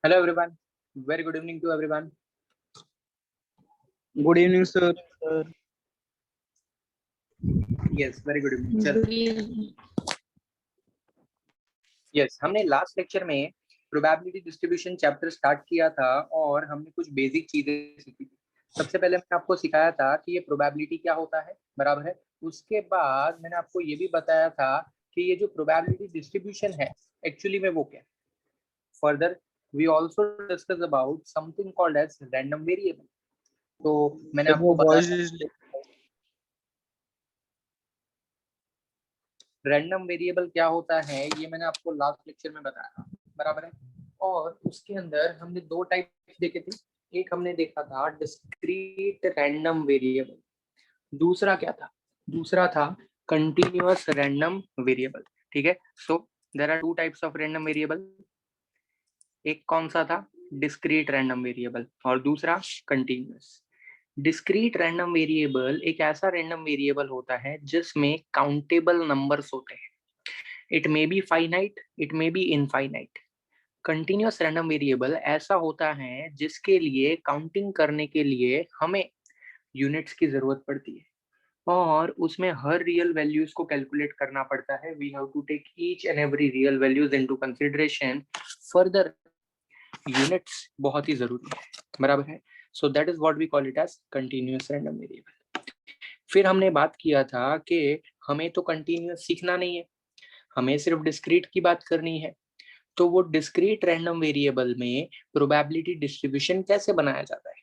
Hello everyone. Very good evening to everyone. Good evening, sir. Yes, very good evening. चलो. Yes, हमने last lecture में probability distribution chapter start किया था और हमने कुछ बेसिक चीजें सीखी थी. सबसे पहले मैंने आपको सिखाया था कि ये प्रोबेबिलिटी क्या होता है, बराबर है. उसके बाद मैंने आपको ये भी बताया था कि ये जो प्रोबेबिलिटी डिस्ट्रीब्यूशन है एक्चुअली में वो क्या है. Further we also discuss about something called as random variable. तो मैंने आपको बताया रैंडम वेरिएबल क्या होता है, ये मैंने आपको लास्ट लेक्चर में बताया, बराबर है. और उसके अंदर हमने दो टाइप देखे थे. एक हमने देखा था डिस्क्रीट रैंडम वेरिएबल. दूसरा क्या था? दूसरा था कंटिन्यूअस रैंडम वेरिएबल. ठीक है. So there are two types of random variable. एक कौन सा था? Discrete random variable. और दूसरा कंटिन्यूअस. डिस्क्रीट रैंडम वेरिएबल एक ऐसा रैंडम वेरिएबल होता है जिसमें काउंटेबल नंबर्स होते हैं. It may be finite, it may be infinite. Continuous random variable ऐसा होता है जिसके लिए काउंटिंग करने के लिए हमें यूनिट्स की जरूरत पड़ती है और उसमें हर रियल वैल्यूज को कैलकुलेट करना पड़ता है. We have to take each and every real values into consideration. Further units बहुत ही जरूरी है, बराबर है. So that is what we call it as continuous random variable. फिर हमने बात किया था कि हमें तो कंटिन्यूअस सीखना नहीं है, हमें सिर्फ डिस्क्रीट की बात करनी है. तो वो डिस्क्रीट रैंडम वेरिएबल में प्रोबेबिलिटी डिस्ट्रीब्यूशन कैसे बनाया जाता है.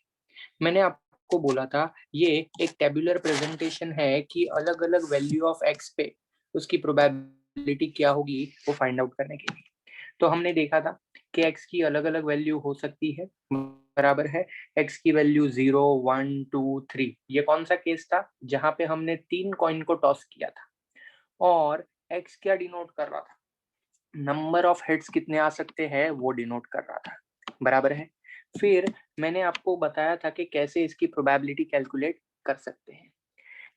मैंने आपको बोला था ये एक टेबुलर प्रेजेंटेशन है कि अलग अलग वैल्यू ऑफ एक्स पे उसकी प्रोबेबिलिटी क्या होगी वो फाइंड आउट करने के लिए. तो हमने देखा था कि एक्स की अलग अलग वैल्यू हो सकती है, बराबर है. एक्स की वैल्यू 0, 1, 2, 3. ये कौन सा केस था? जहां पे हमने 3 कॉइन को टॉस किया था और एक्स क्या डिनोट कर रहा था? नंबर ऑफ हेड्स कितने आ सकते हैं वो डिनोट कर रहा था, बराबर है. फिर मैंने आपको बताया था कि कैसे इसकी प्रोबेबिलिटी कैलकुलेट कर सकते हैं.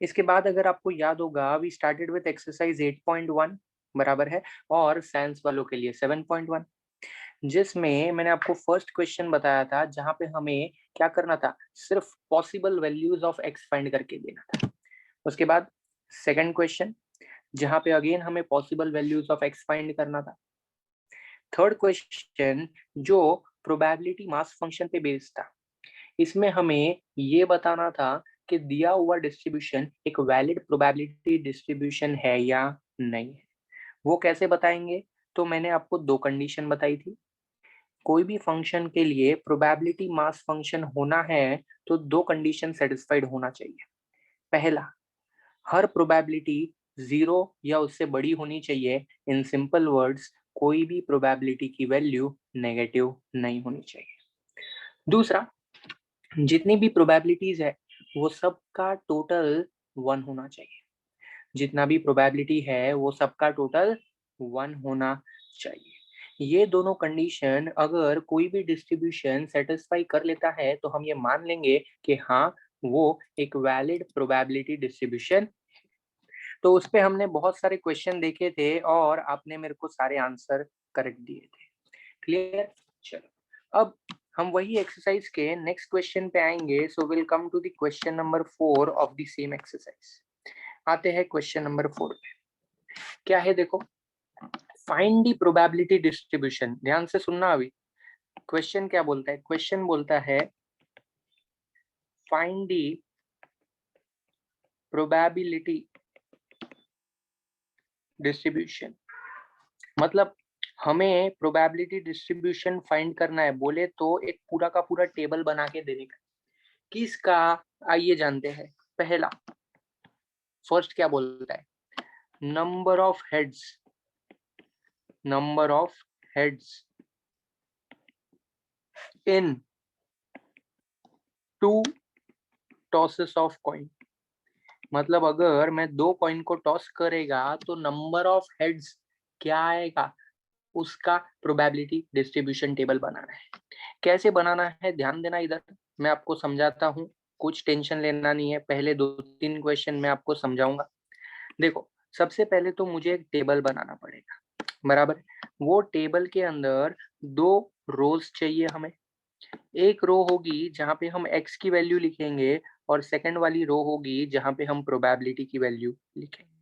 इसके बाद अगर आपको याद होगा वी स्टार्टेड विद एक्सरसाइज 8.1, बराबर है. और साइंस वालों के लिए 7.1, जिसमें मैंने आपको फर्स्ट क्वेश्चन बताया था जहां पे हमें क्या करना था, सिर्फ possible values of x find करके देना था. उसके बाद सेकंड क्वेश्चन जहां पे अगेन हमें possible values of x find करना था. थर्ड क्वेश्चन जो प्रोबेबिलिटी मास फंक्शन पे बेस्ड था, इसमें हमें ये बताना था कि दिया हुआ डिस्ट्रीब्यूशन एक वैलिड प्रोबेबिलिटी डिस्ट्रीब्यूशन है या नहीं है. वो कैसे बताएंगे? तो मैंने आपको दो कंडीशन बताई थी. कोई भी फंक्शन के लिए प्रोबेबिलिटी मास फंक्शन होना है तो दो कंडीशन सेटिस्फाइड होना चाहिए. पहला, हर प्रोबेबिलिटी 0 या उससे बड़ी होनी चाहिए. इन सिंपल वर्ड्स, कोई भी प्रोबेबिलिटी की वैल्यू नेगेटिव नहीं होनी चाहिए. दूसरा, जितनी भी प्रोबेबिलिटीज है वो सबका टोटल 1 होना चाहिए. जितना भी प्रोबेबिलिटी है वो सबका टोटल 1 होना चाहिए. ये दोनों कंडीशन अगर कोई भी डिस्ट्रीब्यूशन सेटिस्फाई कर लेता है तो हम ये मान लेंगे कि हाँ वो एक वैलिड प्रोबेबिलिटी डिस्ट्रीब्यूशन. तो उस पे हमने बहुत सारे क्वेश्चन देखे थे और आपने मेरे को सारे आंसर करेक्ट दिए थे. क्लियर? चलो अब हम वही एक्सरसाइज के नेक्स्ट क्वेश्चन पे आएंगे. So will come to the question number 4 of the same exercise. आते हैं क्वेश्चन नंबर 4 पे. क्या है देखो, फाइंड द प्रोबेबिलिटी डिस्ट्रीब्यूशन. ध्यान से सुनना. अभी क्वेश्चन क्या बोलता है? क्वेश्चन बोलता है फाइंड द प्रोबेबिलिटी डिस्ट्रीब्यूशन. मतलब हमें प्रोबेबिलिटी डिस्ट्रीब्यूशन फाइंड करना है. बोले तो एक पूरा का पूरा टेबल बना के देने का. किसका? आइए जानते हैं. पहला, फर्स्ट क्या बोलता है? Number of heads, number of heads in 2 tosses of coin. मतलब अगर मैं 2 कॉइन को टॉस करेगा तो नंबर ऑफ हेड्स क्या आएगा, उसका प्रोबेबिलिटी डिस्ट्रीब्यूशन टेबल बनाना है. कैसे बनाना है ध्यान देना. इधर मैं आपको समझाता हूँ, कुछ टेंशन लेना नहीं है. पहले 2-3 क्वेश्चन मैं आपको समझाऊंगा. देखो, सबसे पहले तो मुझे एक टेबल बनाना पड़ेगा, बराबर. वो टेबल के अंदर दो रोज चाहिए हमें। एक रो होगी जहां पे हम x की वैल्यू लिखेंगे और सेकंड वाली रो होगी जहां पे हम प्रोबेबिलिटी की वैल्यू लिखेंगे।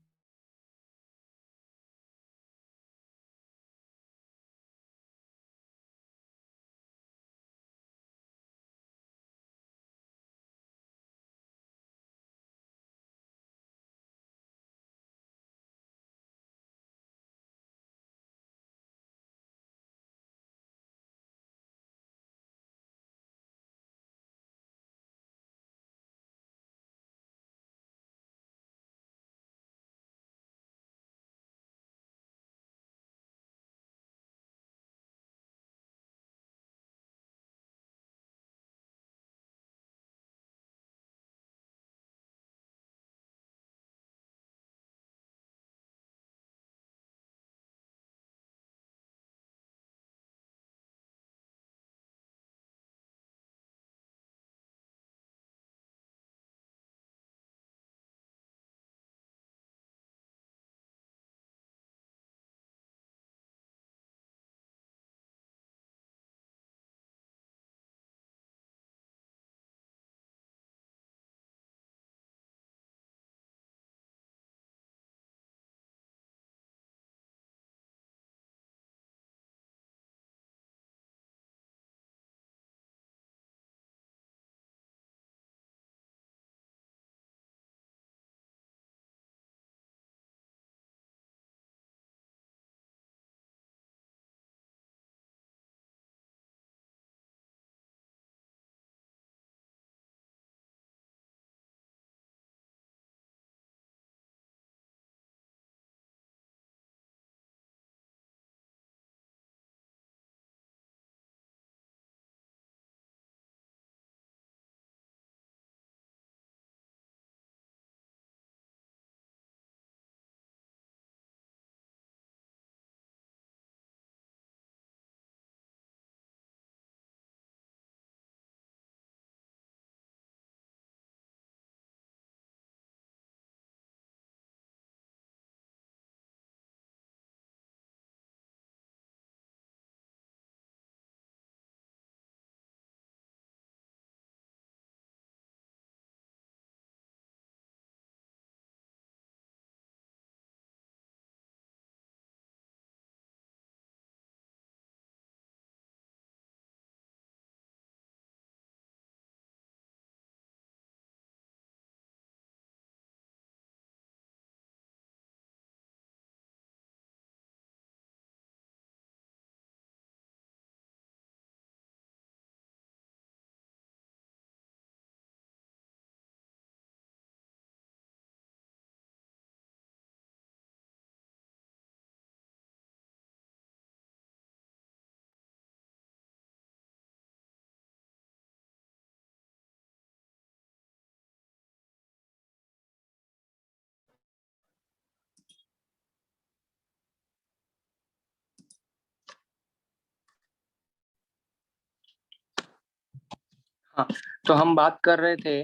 हाँ, तो हम बात कर रहे थे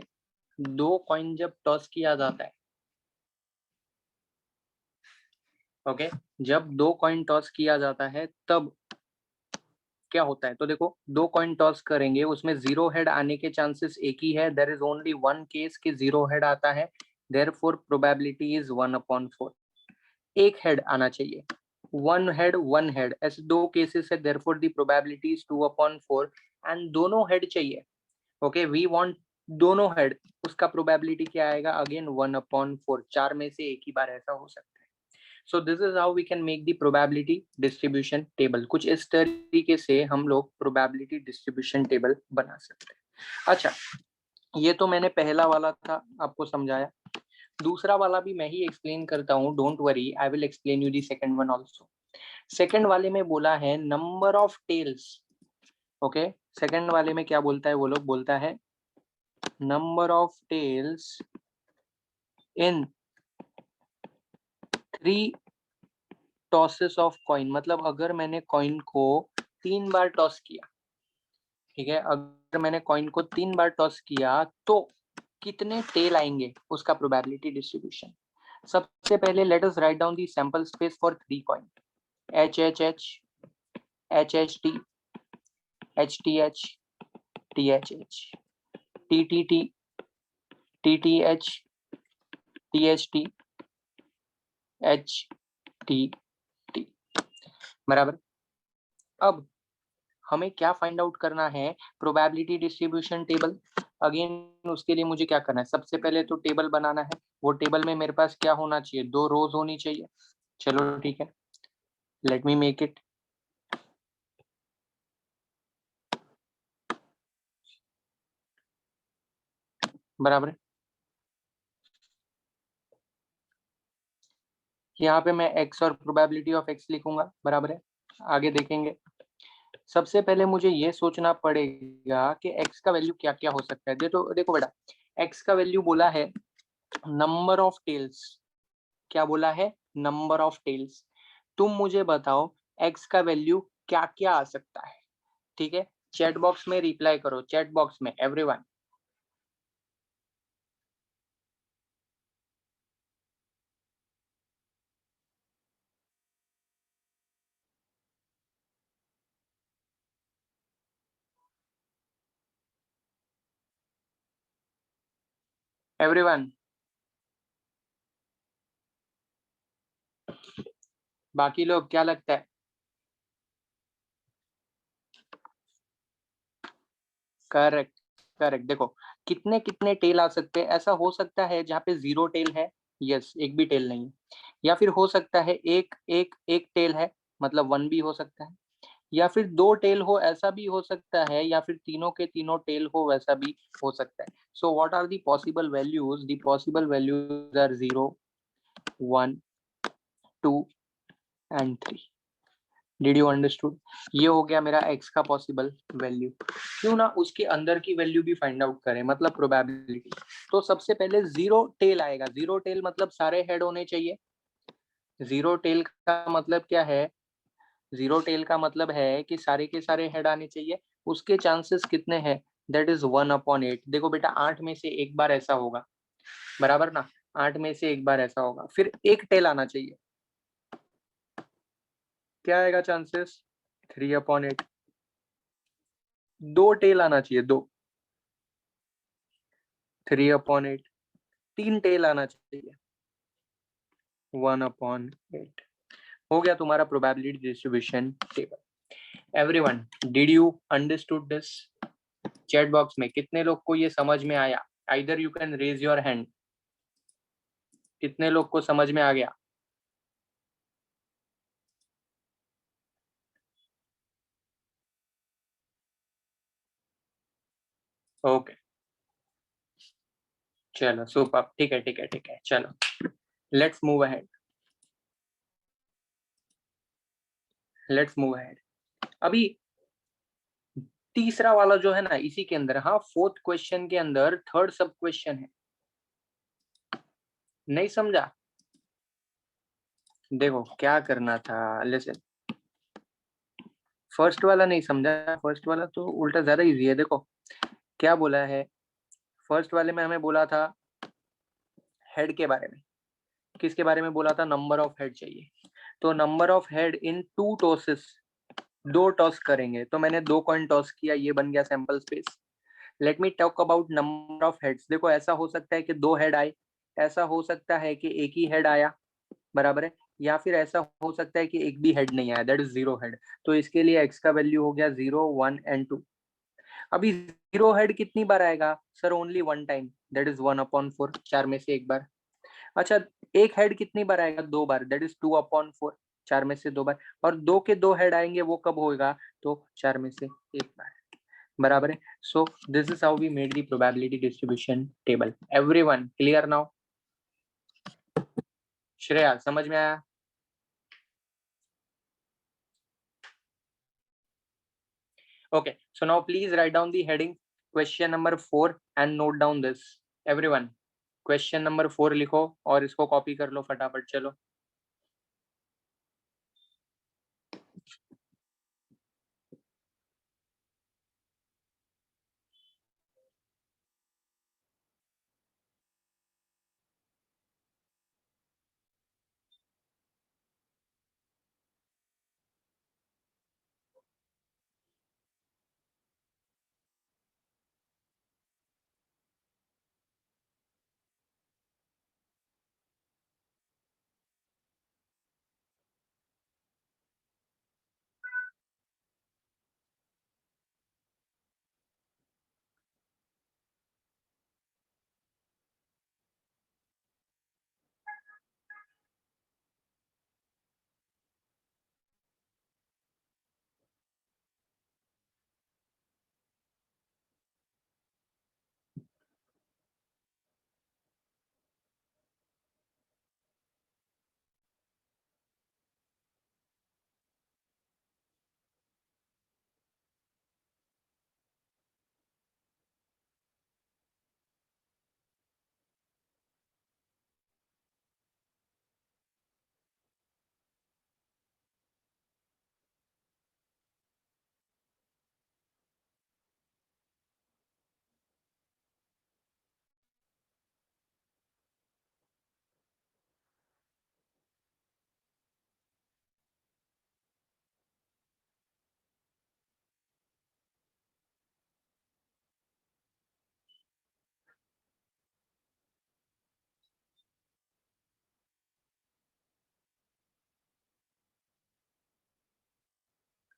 दो कॉइन जब टॉस किया जाता है, ओके, जब दो कॉइन टॉस किया जाता है तब क्या होता है। तो देखो, दो कॉइन टॉस करेंगे, उसमें जीरो हेड आने के चांसेस एक ही है। There is only one case कि जीरो हेड आता है, देयरफॉर प्रोबेबिलिटी इज 1/4। एक हेड आना चाहिए, वन हेड, ऐसे दो केसेस है, therefore the probability is 2/4। And दोनों हेड चाहिए, ओके, वी वांट दोनों हेड, उसका प्रोबेबिलिटी क्या आएगा, अगेन 1/4। चार में से एक ही बार ऐसा हो सकता है। So this is how we can make the probability distribution table. कुछ इस तरीके से हम लोग प्रोबेबिलिटी डिस्ट्रीब्यूशन टेबल बना सकते हैं। अच्छा, ये तो मैंने पहला वाला था आपको समझाया। दूसरा वाला भी मैं ही एक्सप्लेन करता हूँ, don't worry, I will explain you the second one also. Second वाले में बोला है number of tails, okay. Second वाले में क्या बोलता है, वो लोग बोलता है number of tails in 3 tosses of coin. मतलब अगर मैंने कॉइन को 3 बार टॉस किया, ठीक है, अगर मैंने कॉइन को 3 बार टॉस किया तो कितने टेल आएंगे, उसका प्रोबेबिलिटी डिस्ट्रीब्यूशन। सबसे पहले let us write down the sample space for 3 coin, H H H, HHT, HTH, THH, TTT, TTH, THT, HTT। बराबर। अब हमें क्या फाइंड आउट करना है? Probability distribution table. अगेन उसके लिए मुझे क्या करना है? सबसे पहले तो टेबल बनाना है। वो टेबल में मेरे पास क्या होना चाहिए? 2 रोज होनी चाहिए। चलो ठीक है, लेट मी मेक इट। बराबर है। यहाँ पे मैं x और प्रोबेबिलिटी ऑफ x लिखूंगा। बराबर है। आगे देखेंगे। सबसे पहले मुझे ये सोचना पड़ेगा कि x का वैल्यू क्या क्या हो सकता है। देखो देखो बेटा, x का वैल्यू बोला है नंबर ऑफ टेल्स। क्या बोला है? Number of tails. तुम मुझे बताओ x का वैल्यू क्या क्या आ सकता है? ठीक है, चैट बॉक्स में रिप्लाई करो, चैट बॉक्स में एवरीवन। एवरीवन, बाकी लोग क्या लगता है? Correct, correct. देखो कितने कितने टेल आ सकते हैं। ऐसा हो सकता है जहाँ पे 0 टेल है, यस, एक भी टेल नहीं है। या फिर हो सकता है एक एक एक टेल है, मतलब 1 भी हो सकता है। या फिर 2 टेल हो, ऐसा भी हो सकता है। या फिर तीनों के तीनों टेल हो, वैसा भी हो सकता है। So what are the possible values? The possible values are 0, 1, 2 and 3। Did you understood? ये हो गया मेरा x का पॉसिबल वैल्यू। क्यों ना उसके अंदर की वैल्यू भी फाइंड आउट करें, मतलब प्रोबेबिलिटी। तो सबसे पहले 0 टेल आएगा। 0 टेल मतलब सारे हेड होने चाहिए। 0 टेल का मतलब क्या है? 0 टेल का मतलब है कि सारे के सारे हेड आने चाहिए। उसके चांसेस कितने हैं? That is 1/8। देखो बेटा, 8 में से एक बार ऐसा होगा। बराबर ना? 8 में से एक बार ऐसा होगा। फिर एक टेल आना चाहिए। क्या आएगा चांसेस? 3/8। 2 टेल आना चाहिए, 2। 3/8। 3 टेल आना चाहिए, 1/8। हो गया तुम्हारा probability distribution table. Everyone, did you understood this? Chat box में कितने लोग को ये समझ में आया? Either you can raise your hand. कितने लोग को समझ में आ गया? ओके, चलो सुपर। ठीक है, ठीक है, ठीक है। चलो let's move ahead. Let's move ahead. अभी तीसरा वाला जो है ना, इसी के अंदर, हाँ, फोर्थ क्वेश्चन के अंदर थर्ड सब क्वेश्चन है। नहीं समझा? देखो क्या करना था, लिसन। फर्स्ट वाला नहीं समझा? फर्स्ट वाला तो उल्टा ज्यादा इजी है। देखो क्या बोला है। फर्स्ट वाले में हमें बोला था हेड के बारे में। किसके बारे में बोला था? नंबर ऑफ हेड चाहिए। तो number of head in 2 tosses, 2 toss करेंगे। तो मैंने 2 कॉइन टॉस किया, ये बन गया sample space. Let me talk about number of heads. देखो ऐसा हो सकता है कि 2 हेड आए, ऐसा हो सकता है कि एक ही हेड आया। बराबर है। या फिर ऐसा हो सकता है कि एक भी हेड नहीं आया, दैट इज 0 हेड। तो इसके लिए x का वैल्यू हो गया 0, 1 एंड 2। अभी 0 हेड कितनी बार आएगा? Sir only 1 time, that is 1/4, 4 में से एक बार। अच्छा, एक हेड कितनी बार आएगा? 2 बार, दैट इज 2/4, 4 में से 2 बार। और 2 के 2 हेड आएंगे, वो कब होगा? तो 4 में से एक बार। बराबर है। So this is how we made the probability distribution table. Everyone clear now? Shreya समझ में आया? Okay, so now please write down the heading question number 4 and note down this. Everyone, question number 4 लिखो और इसको कॉपी कर लो फटाफट। चलो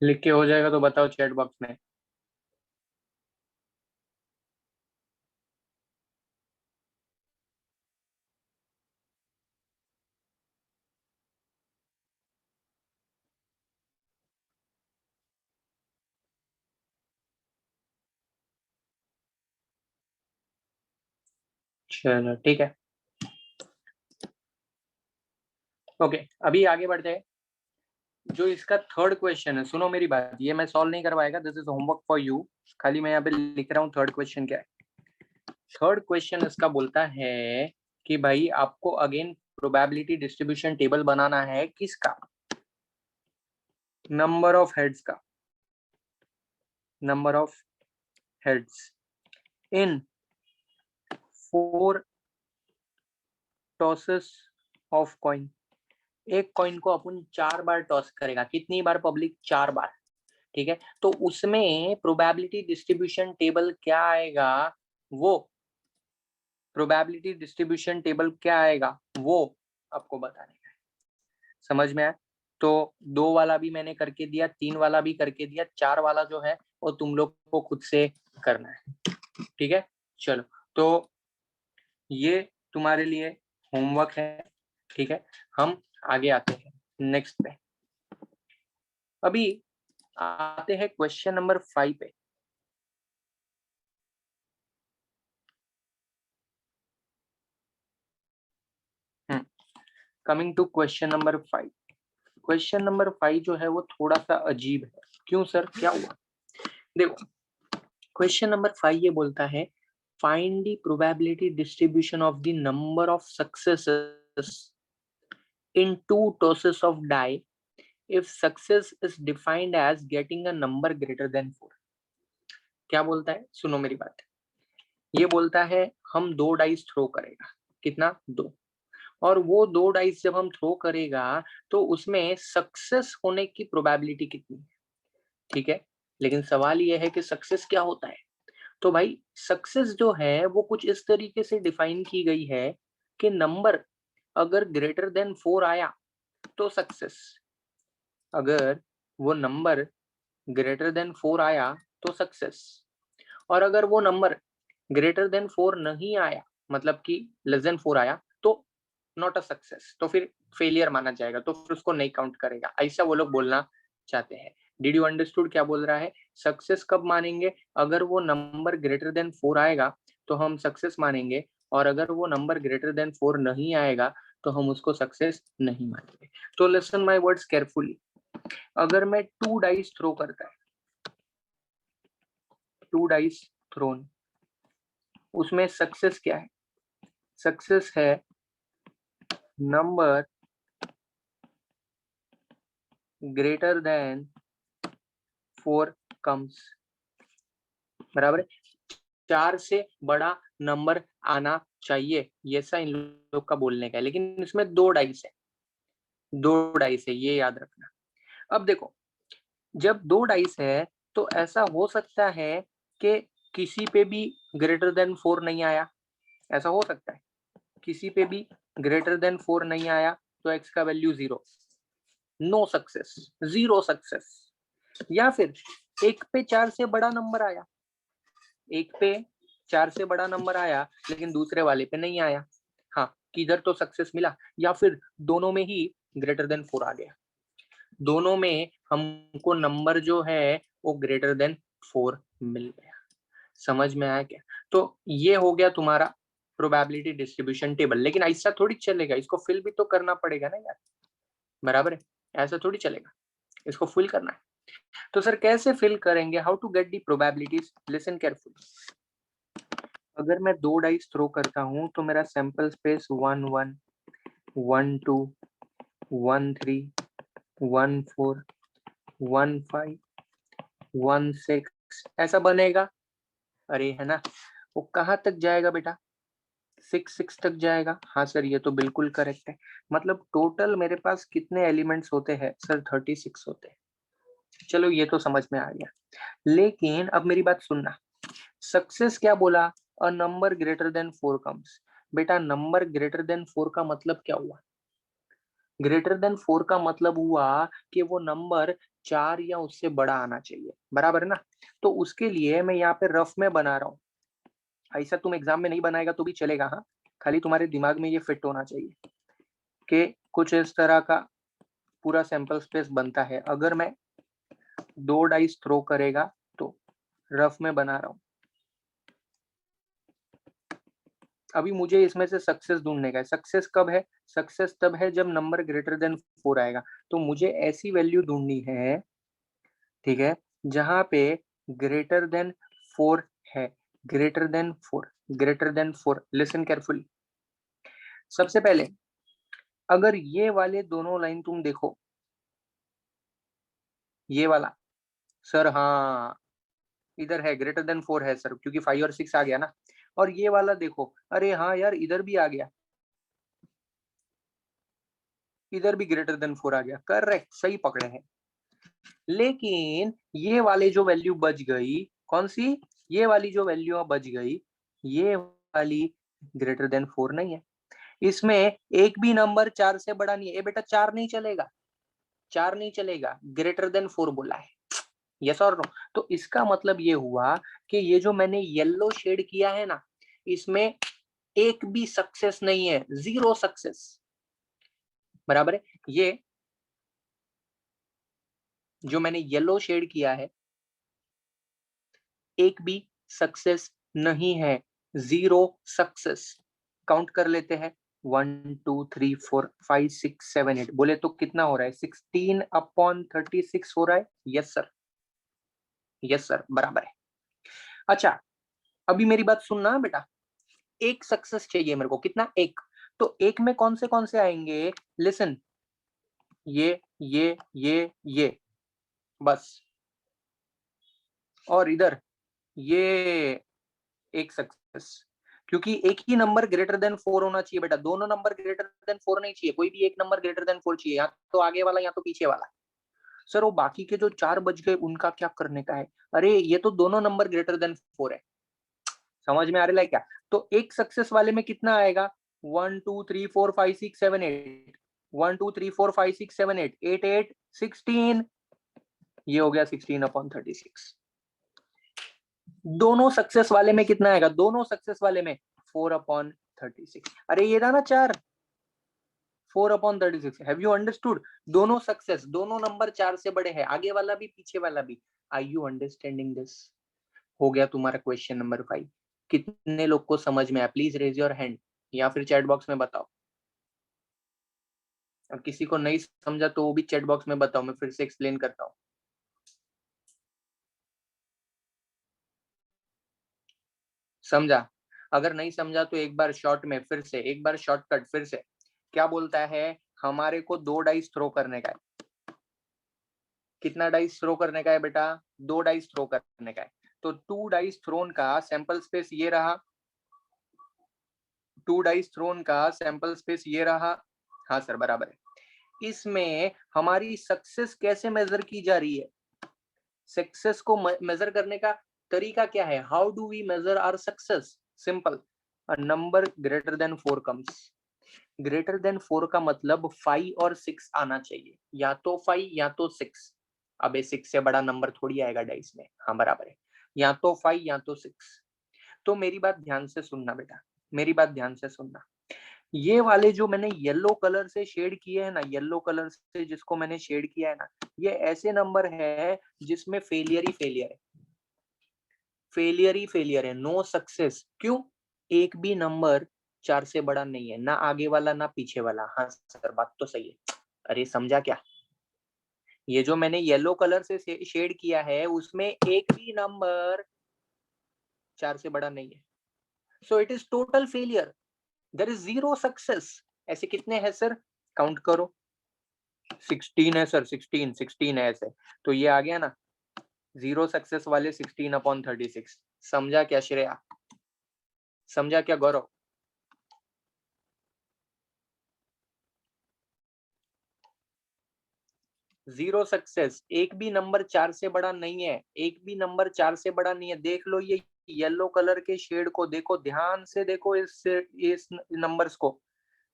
लिख के हो जाएगा तो बताओ चैट बॉक्स में। चलो ठीक है, ओके अभी आगे बढ़ते हैं। जो इसका थर्ड क्वेश्चन है, सुनो मेरी बात, ये मैं सॉल्व नहीं करवाएगा, this is homework for you. खाली मैं यहाँ पे लिख रहा हूँ थर्ड क्वेश्चन क्या है। थर्ड क्वेश्चन इसका बोलता है कि भाई आपको अगेन प्रोबेबिलिटी डिस्ट्रीब्यूशन टेबल बनाना है, किसका? नंबर ऑफ हेड्स का, number of heads in 4 tosses of coin. एक कॉइन को अपन 4 बार टॉस करेगा, कितनी बार पब्लिक? 4 बार, ठीक है। तो उसमें प्रोबेबिलिटी डिस्ट्रीब्यूशन टेबल क्या आएगा, वो प्रोबेबिलिटी डिस्ट्रीब्यूशन टेबल क्या आएगा वो आपको बताने का है। समझ में आया? तो 2 वाला भी मैंने करके दिया, 3 वाला भी करके दिया, 4 वाला जो है वो तुम लोग को खुद से करना है, ठीक है। चलो, तो ये तुम्हारे लिए होमवर्क है, ठीक है। हम आगे आते हैं नेक्स्ट पे। अभी आते हैं क्वेश्चन नंबर 5 पे। Coming to question number 5। Question number 5 जो है वो थोड़ा सा अजीब है। क्यों सर, क्या हुआ? देखो, क्वेश्चन नंबर 5 ये बोलता है find the probability distribution of the number of successes in 2 tosses of die if success is defined as getting a number greater than 4। क्या बोलता है, सुनो मेरी बात। ये बोलता है हम 2 डाइस थ्रो करेगा, कितना? 2। और वो 2 डाइस जब हम थ्रो करेगा तो उसमें सक्सेस होने की प्रोबेबिलिटी कितनी है, ठीक है। लेकिन सवाल ये है कि सक्सेस क्या होता है। तो भाई सक्सेस जो है वो कुछ इस तरीके से डिफाइन की गई है कि नंबर अगर ग्रेटर देन 4 आया तो सक्सेस, अगर वो नंबर ग्रेटर देन 4 आया तो सक्सेस, और अगर वो नंबर ग्रेटर देन 4 नहीं आया, मतलब कि लेस देन 4 आया, तो नॉट अ सक्सेस, तो फिर फेलियर माना जाएगा, तो फिर उसको नहीं काउंट करेगा, ऐसा वो लोग बोलना चाहते हैं। डिड यू अंडरस्टूड क्या बोल रहा है? सक्सेस कब मानेंगे? अगर वो नंबर ग्रेटर देन 4 आएगा तो हम सक्सेस मानेंगे, और अगर वो नंबर ग्रेटर देन 4 नहीं आएगा तो हम उसको सक्सेस नहीं मानेंगे। तो लिसन माय वर्ड्स केयरफुली। अगर मैं 2 डाइस थ्रो करता है, 2 डाइस थ्रोन, उसमें सक्सेस क्या है? सक्सेस है नंबर ग्रेटर देन 4 कम्स, बराबर है। 4 से बड़ा नंबर आना चाहिए, ऐसा इन लोग का बोलने का है। लेकिन इसमें 2 डाइस है, 2 डाइस है, ये याद रखना। अब देखो, जब 2 डाइस है तो ऐसा हो सकता है कि किसी पे भी ग्रेटर देन 4 नहीं आया, ऐसा हो सकता है। किसी पे भी ग्रेटर देन 4 नहीं आया तो x का वैल्यू 0, नो सक्सेस, 0 सक्सेस। या फिर एक पे 4 से बड़ा नंबर आया, एक पे 4 से बड़ा नंबर आया लेकिन दूसरे वाले पे नहीं आया, हाँ, किधर तो सक्सेस मिला। या फिर दोनों में ही ग्रेटर देन 4 आ गया, दोनों में हमको नंबर जो है वो ग्रेटर देन 4 मिल गया। समझ में आया क्या? तो ये हो गया तुम्हारा प्रोबेबिलिटी डिस्ट्रीब्यूशन टेबल। लेकिन ऐसा थोड़ी चलेगा, इसको फिल भी तो करना पड़ेगा ना यार, बराबर है। ऐसा थोड़ी चलेगा, इसको फिल करना है। तो सर कैसे फिल करेंगे? How to get the probabilities, listen carefully. अगर मैं 2 डाइस थ्रो करता हूं तो मेरा सैंपल स्पेस 1 1 1 2 1 3 1 4 1 5 1 6 ऐसा बनेगा। अरे है ना, वो कहाँ तक जाएगा बेटा? 6 तक जाएगा। हाँ सर, ये तो बिल्कुल करेक्ट है। मतलब टोटल मेरे पास कितने एलिमेंट्स होते हैं सर? 36 होते हैं। चलो ये तो समझ में आ गया। लेकिन अब मेरी बात सुनना, सक्सेस क्या बोला? अ नंबर ग्रेटर देन 4 कम्स। बेटा नंबर ग्रेटर देन 4 का मतलब क्या हुआ? ग्रेटर देन 4 का मतलब हुआ कि वो नंबर 4 या उससे बड़ा आना चाहिए, बराबर है ना। तो उसके लिए मैं यहाँ पे रफ में बना रहा हूँ, ऐसा तुम एग्जाम में नहीं बनाएगा तो भी चलेगा, हाँ, खाली तुम्हारे दिमाग में ये फिट होना चाहिए कि कुछ इस तरह का पूरा सैंपल स्पेस बनता है। अगर मैं 2 डाइस थ्रो करेगा तो रफ में बना रहा हूँ। अभी मुझे इसमें से सक्सेस ढूंढने का है। सक्सेस कब है? सक्सेस तब है जब नंबर ग्रेटर देन 4 आएगा। तो मुझे ऐसी वैल्यू ढूंढनी है, ठीक है, जहां पे ग्रेटर देन 4 है। Greater than 4, greater than 4, listen carefully. सबसे पहले अगर ये वाले दोनों लाइन तुम देखो, ये वाला, सर हाँ इधर है, ग्रेटर देन 4 है सर, क्योंकि 5 और 6 आ गया ना। और ये वाला देखो, अरे हाँ यार इधर भी आ गया, इधर भी ग्रेटर देन 4 आ गया, करेक्ट, सही पकड़े हैं। लेकिन ये वाले जो वैल्यू बच गई, कौन सी? ये वाली जो वैल्यू बच गई, ये वाली ग्रेटर देन 4 नहीं है। इसमें एक भी नंबर 4 से बड़ा नहीं है। ए बेटा 4 नहीं चलेगा, 4 नहीं चलेगा, ग्रेटर देन 4 बोला है, यस और नो। तो इसका मतलब ये हुआ कि ये जो मैंने येलो शेड किया है ना, इसमें एक भी सक्सेस नहीं है, 0 सक्सेस, बराबर है। ये जो मैंने येलो शेड किया है, एक भी सक्सेस नहीं है, 0 सक्सेस। काउंट कर लेते हैं, 1 2 3 4 5 6 7 8, बोले तो कितना हो रहा है? 16/36 हो रहा है। यस सर, यस सर, बराबर है। अच्छा, अभी मेरी बात सुनना बेटा, एक सक्सेस चाहिए मेरे को, कितना? एक। तो एक में कौन से आएंगे? लिसन, ये बस, और इधर ये एक सक्सेस, क्योंकि एक ही नंबर ग्रेटर देन 4 होना चाहिए बेटा, दोनों नंबर ग्रेटर देन 4 नहीं चाहिए, कोई भी एक नंबर ग्रेटर देन 4 चाहिए, या तो आगे वाला या तो पीछे वाला। सर वो बाकी के जो 4 बच गए उनका क्या करने का है? अरे ये तो दोनों नंबर ग्रेटर देन 4 है, समझ में आ रहा है क्या? तो एक सक्सेस वाले में कितना आएगा? 1 2 3 4 5 6 7 8, 1 2 3 4 5 6 7 8, 8 8 16, ये हो गया 16/36। दोनों सक्सेस वाले में कितना आएगा? दोनों सक्सेस वाले में 4/36। अरे ये था ना 4, 4/36। Have you understood? दोनों सक्सेस, दोनों नंबर 4 से बड़े हैं, आगे वाला भी पीछे वाला भी। Are you understanding this? हो गया तुम्हारा क्वेश्चन नंबर 5। कितने लोग को समझ में आया? प्लीज रेज योर हैंड या फिर चैट बॉक्स में बताओ। और किसी को नहीं समझा तो वो भी चैट बॉक्स में बताओ, मैं फिर से एक्सप्लेन करता हूँ। समझा? अगर नहीं समझा तो एक बार शॉर्ट में फिर से, एक बार शॉर्टकट फिर से। क्या बोलता है? हमारे को 2 डाइस थ्रो करने का है। कितना डाइस थ्रो करने का है बेटा? 2 डाइस थ्रो करने का है। तो 2 डाइस थ्रोन का सैंपल स्पेस ये रहा, 2 डाइस थ्रोन का सैंपल स्पेस ये रहा। हाँ सर, बराबर है। इसमें हमारी सक्सेस कैसे मेजर की जा रही है? सक्सेस को मेजर करने का तरीका क्या है? How do we measure our success? Simple, a number greater than 4 comes. Greater than 4 का मतलब 5 और 6 आना चाहिए, या तो 5 या तो 6। अबे 6 से बड़ा नंबर थोड़ी आएगा डाइस में, हाँ बराबर है, या तो 5 या तो 6। तो मेरी बात ध्यान से सुनना बेटा, मेरी बात ध्यान से सुनना। ये वाले जो मैंने येलो कलर से शेड किए हैं ना, येलो कलर से जिसको मैंने शेड किया है ना, ये ऐसे नंबर है जिसमें फेलियर ही फेलियर है, फेलियर ही फेलियर है, नो सक्सेस। क्यों? एक भी नंबर 4 से बड़ा नहीं है, ना आगे वाला ना पीछे वाला। हाँ सर, बात तो सही है। अरे समझा क्या? ये जो मैंने येलो कलर से शेड किया है उसमें एक भी नंबर 4 से बड़ा नहीं है, so it is total failure, there is 0 success. ऐसे कितने हैं सर? काउंट करो। 16 है सर, 16 है ऐसे, तो ये आ गया ना 0 सक्सेस वाले 16/36। समझा क्या श्रेया? समझा क्या गौरव? 0 सक्सेस, एक भी नंबर 4 से बड़ा नहीं है, एक भी नंबर 4 से बड़ा नहीं है। देख लो ये येलो कलर के शेड को, देखो ध्यान से, देखो इस नंबर्स को,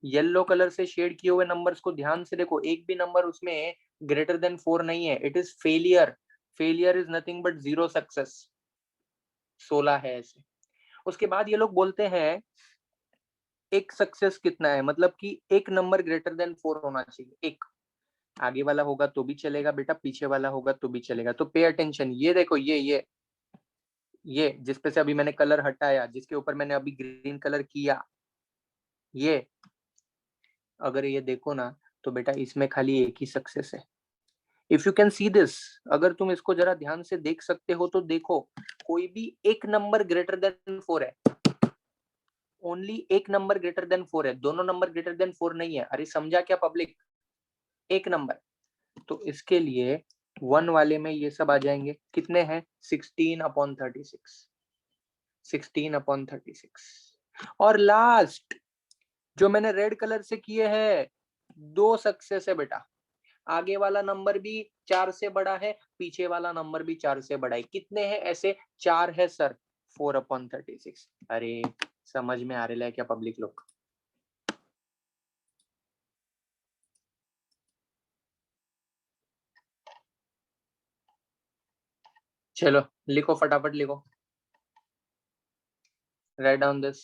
येलो कलर से शेड किए हुए नंबर्स को ध्यान से देखो, एक भी नंबर उसमें ग्रेटर देन 4 नहीं है, it is failure. Failure is nothing but 0 success. 16 है ऐसे। उसके बाद ये लोग बोलते हैं एक सक्सेस कितना है, मतलब कि एक नंबर ग्रेटर देन 4 होना चाहिए। एक आगे वाला होगा तो भी चलेगा बेटा, पीछे वाला होगा तो भी चलेगा। तो पे अटेंशन, ये देखो ये जिस पे से अभी मैंने कलर हटाया, जिसके ऊपर मैंने अभी ग्रीन कलर किया, ये अगर ये देखो ना तो बेटा इसमें खाली एक ही सक्सेस है। If you can see this, अगर तुम इसको जरा ध्यान से देख सकते हो तो देखो, कोई भी एक नंबर ग्रेटर देन 4 है, ओनली एक नंबर ग्रेटर देन 4 है, दोनों नंबर ग्रेटर देन 4 नहीं है। अरे समझा क्या पब्लिक? एक नंबर। तो इसके लिए 1 वाले में ये सब आ जाएंगे, कितने हैं? 16/36, 16/36। और लास्ट जो मैंने रेड कलर से किए हैं, 2 सक्सेस है बेटा। आगे वाला नंबर भी 4 से बड़ा है, पीछे वाला नंबर भी 4 से बड़ा है। कितने हैं ऐसे? 4 है सर, 4/36। अरे समझ में आ रहा है क्या पब्लिक लोग? चलो लिखो, फटाफट लिखो, write down this.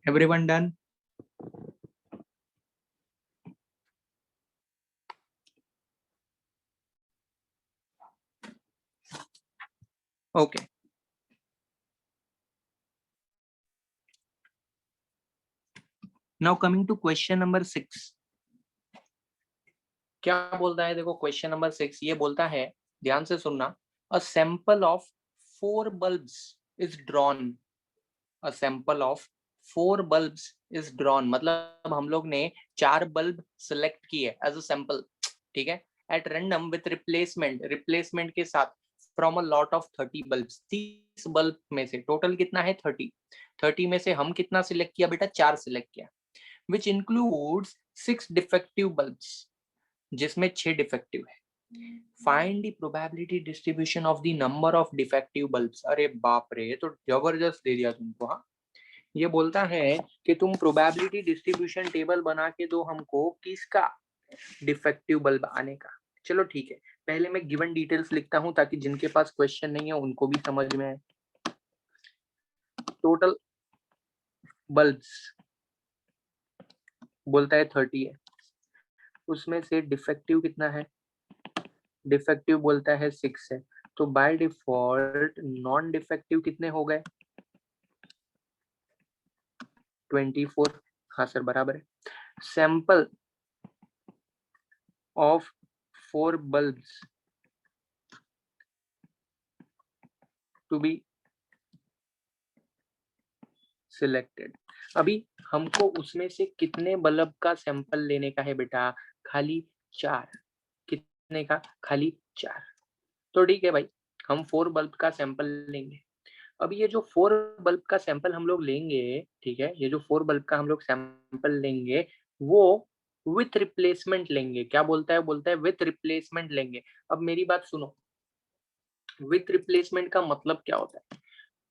Everyone done? Okay. Now coming to question number 6। क्या बोलता है देखो, क्वेश्चन नंबर 6 ये बोलता है, ध्यान से सुनना, a sample of 4 bulbs is drawn. A sample of 4 bulbs is drawn, मतलब हम लोग ने 4 बल्ब सिलेक्ट किए एज अ सैंपल, ठीक है, at random with replacement, replacement के साथ, from a lot of 30 bulbs. 30 bulb में से टोटल कितना है? 30। 30 में से हम कितना सिलेक्ट किया बेटा? 4 सिलेक्ट किया, विच इंक्लूड्स 6 डिफेक्टिव बल्ब्स, जिसमें 6 डिफेक्टिव है। Find the probability distribution of the number of defective bulbs. अरे बाप रे, ये तो जबरदस्त दे दिया तुमको। हाँ, ये बोलता है कि तुम प्रोबेबिलिटी डिस्ट्रीब्यूशन टेबल बना के दो हमको, किसका? डिफेक्टिव बल्ब आने का। चलो ठीक है, पहले मैं गिवन डिटेल्स लिखता हूं ताकि जिनके पास क्वेश्चन नहीं है उनको भी समझ में आए। टोटल बल्ब्स बोलता है 30 है, उसमें से डिफेक्टिव कितना है? डिफेक्टिव बोलता है 6 है, तो बाय डिफॉल्ट नॉन डिफेक्टिव कितने हो गए? 24। हाँ सर बराबर है। Sample of 4 bulbs to be selected. अभी हमको उसमें से कितने बल्ब का सैंपल लेने का है बेटा? खाली 4। कितने का? खाली 4। तो ठीक है भाई, हम 4 बल्ब का सैंपल लेंगे। अब ये जो 4 बल्ब का सैंपल हम लोग लेंगे, ठीक है, ये जो 4 बल्ब का हम लोग सैंपल लेंगे, वो विथ रिप्लेसमेंट लेंगे। क्या बोलता है? बोलता है विथ रिप्लेसमेंट लेंगे। अब मेरी बात सुनो, विथ रिप्लेसमेंट का मतलब क्या होता है?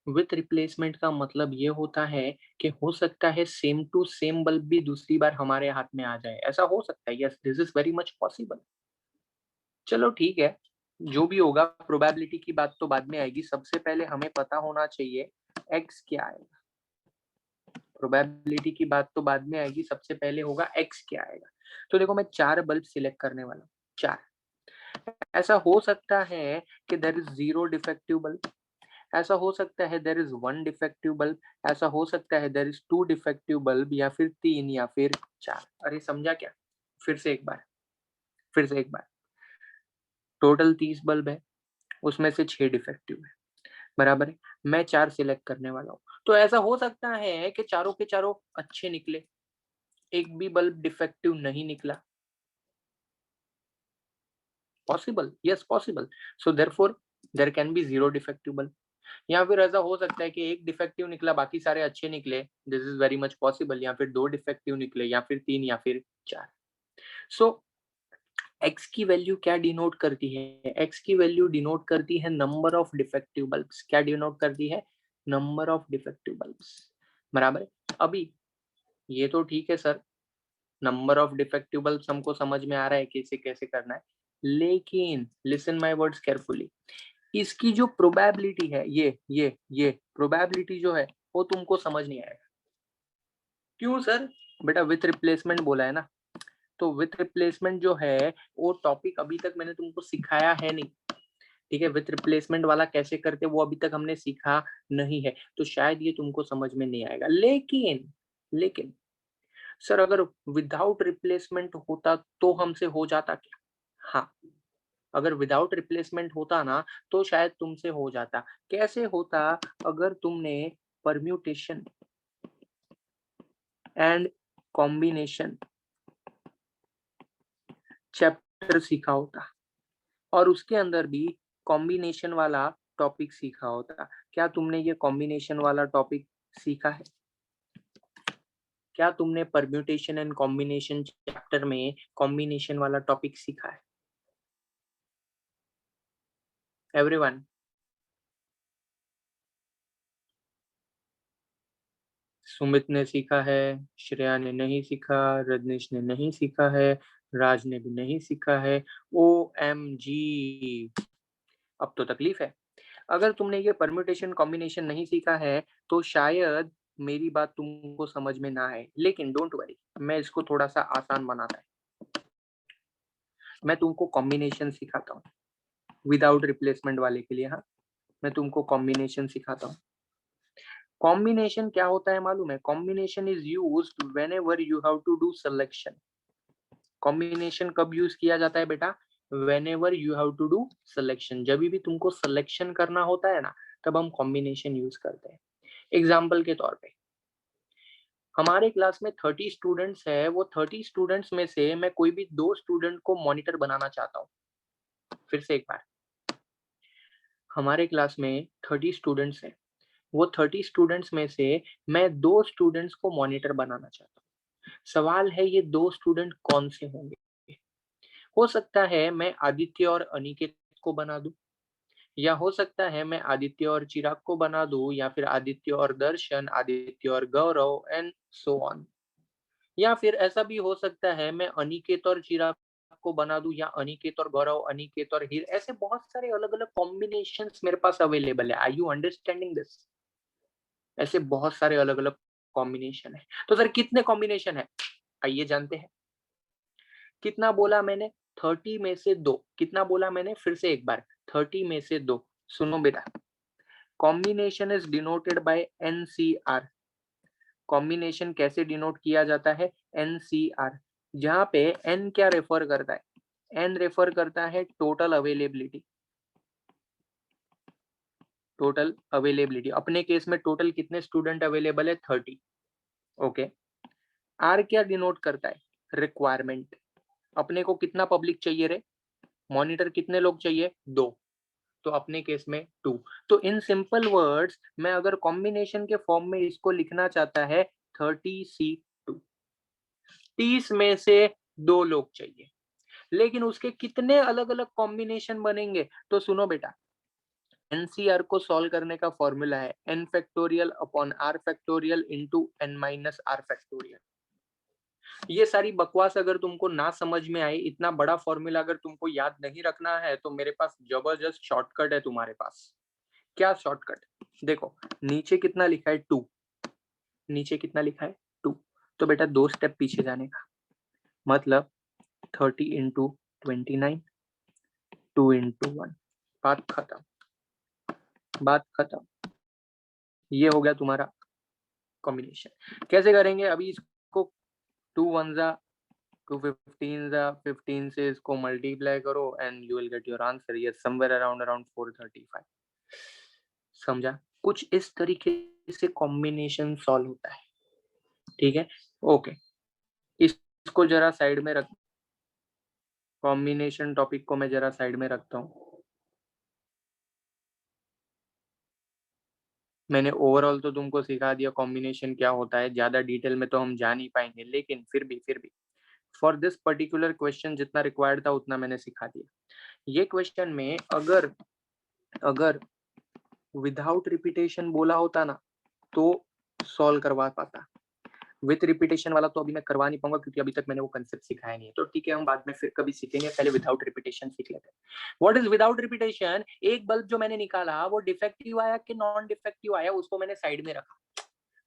विथ रिप्लेसमेंट का मतलब ये होता है कि हो सकता है सेम टू सेम बल्ब भी दूसरी बार हमारे हाथ में आ जाए, ऐसा हो सकता है। Yes, this is very much possible. चलो ठीक है, जो भी होगा प्रोबेबिलिटी की बात तो बाद में आएगी, सबसे पहले हमें पता होना चाहिए x क्या आएगा। प्रोबेबिलिटी की बात तो बाद में आएगी, सबसे पहले होगा x क्या आएगा। तो देखो मैं 4 बल्ब सिलेक्ट करने वाला हूँ, 4। ऐसा हो सकता है कि देयर इज 0 डिफेक्टिव बल्ब, ऐसा हो सकता है देयर इज 1 डिफेक्टिव बल्ब, ऐसा हो सकता है देयर इज 2 डिफेक्टिव बल्ब, या फिर 3 या फिर 4। अरे समझा क्या? फिर से एक बार, फिर से एक बार। टोटल 30 बल्ब है, उसमें से 6 डिफेक्टिव है, बराबर है। मैं 4 सिलेक्ट करने वाला हूँ। तो ऐसा हो सकता है कि चारों के चारों अच्छे निकले, एक भी बल्ब डिफेक्टिव नहीं निकला। Possible, yes possible. So therefore there can be 0 defective bulb. या फिर ऐसा हो सकता है कि एक डिफेक्टिव निकला, बाकी सारे अच्छे निकले, this is very much possible. या फिर 2 डिफेक्टिव निकले, या फिर 3 या फिर 4। सो x की वैल्यू क्या डिनोट करती है? x की वैल्यू डिनोट करती है नंबर ऑफ डिफेक्टिव बल्ब्स। क्या डिनोट करती है? नंबर ऑफ डिफेक्टिव बल्ब्स, बराबर है। अभी ये तो ठीक है sir, number of defective bulbs हमको समझ में आ रहा है कैसे कैसे करना है, लेकिन लिसन माय वर्ड्स केयरफुली। इसकी जो प्रोबेबिलिटी है, ये प्रोबेबिलिटी जो है वो तुमको समझ नहीं आएगा। क्यों सर? बेटा विथ रिप्लेसमेंट बोला है ना, तो विथ रिप्लेसमेंट जो है वो टॉपिक अभी तक मैंने तुमको सिखाया है नहीं, ठीक है। विथ रिप्लेसमेंट वाला कैसे करते वो अभी तक हमने सीखा नहीं है, तो शायद ये तुमको समझ में नहीं आएगा। लेकिन सर अगर विदाउट रिप्लेसमेंट होता तो हमसे हो जाता क्या? हाँ, अगर विदाउट रिप्लेसमेंट होता ना तो शायद तुमसे हो जाता। कैसे होता? अगर तुमने परम्यूटेशन एंड कॉम्बिनेशन चैप्टर सीखा होता और उसके अंदर भी कॉम्बिनेशन वाला टॉपिक सीखा होता। क्या तुमने ये कॉम्बिनेशन वाला टॉपिक सीखा है? क्या तुमने परम्यूटेशन एंड कॉम्बिनेशन चैप्टर में कॉम्बिनेशन वाला टॉपिक सीखा है? एवरीवन? सुमित ने सीखा है, श्रेया ने नहीं सीखा, रजनीश ने नहीं सीखा है, राज ने भी नहीं सीखा है। OMG, अब तो तकलीफ है। अगर तुमने ये परम्यूटेशन कॉम्बिनेशन नहीं सीखा है तो शायद मेरी बात तुमको समझ में ना आए, लेकिन डोंट वरी, मैं इसको थोड़ा सा आसान बनाता है। मैं तुमको कॉम्बिनेशन सिखाता हूँ विदाउट रिप्लेसमेंट वाले के लिए। हाँ, मैं तुमको कॉम्बिनेशन सिखाता हूँ। कॉम्बिनेशन क्या होता है मालूम है? Combination is used whenever you have to do selection. Combination कब यूज किया जाता है बेटा? Whenever you have to do selection. जब भी तुमको सिलेक्शन करना होता है ना, तब हम कॉम्बिनेशन यूज करते हैं। एग्जाम्पल के तौर पे, हमारे क्लास में 30 स्टूडेंट्स है, वो 30 स्टूडेंट्स में से मैं कोई भी 2 स्टूडेंट को मॉनिटर बनाना चाहता हूँ। फिर से एक बार, हमारे क्लास में 30 स्टूडेंट्स हैं, वो 30 स्टूडेंट्स में से मैं 2 स्टूडेंट्स को मॉनिटर बनाना चाहता हूँ। सवाल है ये 2 स्टूडेंट कौन से होंगे? हो सकता है मैं आदित्य और अनिकेत को बना दूं, या हो सकता है मैं आदित्य और चिराग को बना दूं, या फिर आदित्य और दर्शन, आदित्य और गौरव एंड सो ऑन। या फिर ऐसा भी हो सकता है मैं अनिकेत और चिराग को बना दूं, या अनिकेत और गौरव, अनिकेत और हीर, ऐसे बहुत सारे अलग अलग कॉम्बिनेशंस मेरे पास अवेलेबल है। Are you understanding this? ऐसे बहुत सारे अलग अलग कॉम्बिनेशन है। तो सर कितने कॉम्बिनेशन है? आइए जानते हैं। कितना बोला मैंने? 30 में से 2। कितना बोला मैंने? फिर से एक बार, 30 में से 2। सुनो बेटा, combination is denoted by NCR। Combination कैसे डिनोट किया जाता है? NCR, जहां पे N क्या रेफर करता है? N रेफर करता है टोटल अवेलेबिलिटी। टोटल अवेलेबिलिटी, अपने केस में टोटल कितने स्टूडेंट अवेलेबल है? 30। ओके। R क्या डिनोट करता है? रिक्वायरमेंट। अपने को कितना पब्लिक चाहिए रे? मॉनिटर कितने लोग चाहिए? 2। तो अपने केस में 2। तो इन सिंपल वर्ड्स मैं अगर कॉम्बिनेशन के फॉर्म में इसको लिखना चाहता है 30C2, 30 में से 2 लोग चाहिए, लेकिन उसके कितने अलग अलग कॉम्बिनेशन बनेंगे? तो सुनो बेटा, NCR को सॉल्व करने का फॉर्मूला है n factorial upon r factorial into n minus r factorial. ये सारी बकवास अगर तुमको ना समझ में आई, इतना बड़ा फॉर्मूला अगर तुमको याद नहीं रखना है, तो मेरे पास जबरदस्त शॉर्टकट है तुम्हारे पास। क्या शॉर्टकट? देखो नीचे कितना लिखा है 2, नीचे कितना लिखा है 2, तो बेटा 2 स्टेप पीछे जाने का, मतलब 30 इंटू 29, 2 इंटू 1, बात खत्म, बात खत्म। ये हो गया तुम्हारा कॉम्बिनेशन। कैसे करेंगे अभी इसको? 2 1 जा 2 15 जा 15 से इसको मल्टीप्लाई करो and you will get your answer. ये समवेयर अराउंड 435। समझा? कुछ इस तरीके से कॉम्बिनेशन सॉल्व होता है। ठीक है, ओके, इसको जरा साइड में रख, कॉम्बिनेशन टॉपिक को मैं जरा साइड में रखता हूँ। मैंने ओवरऑल तो तुमको सिखा दिया कॉम्बिनेशन क्या होता है, ज्यादा डिटेल में तो हम जा नहीं पाएंगे, लेकिन फिर भी फॉर दिस पर्टिकुलर क्वेश्चन जितना रिक्वायर्ड था उतना मैंने सिखा दिया। ये क्वेश्चन में अगर अगर विदाउट रिपीटेशन बोला होता ना तो सॉल्व करवा पाता, विथ रिपीटेशन वाला तो अभी मैं करवा नहीं पाऊंगा क्योंकि अभी तक मैंने वो कंसेप्ट सिखाया नहीं है। तो ठीक है, हम बाद में फिर कभी सीखेंगे, पहले विदाउट रिपीटेशन सीख लेते हैं। What is without repetition? एक बल्ब जो मैंने निकाला वो डिफेक्टिव आया कि नॉन डिफेक्टिव आया, उसको मैंने साइड में रखा,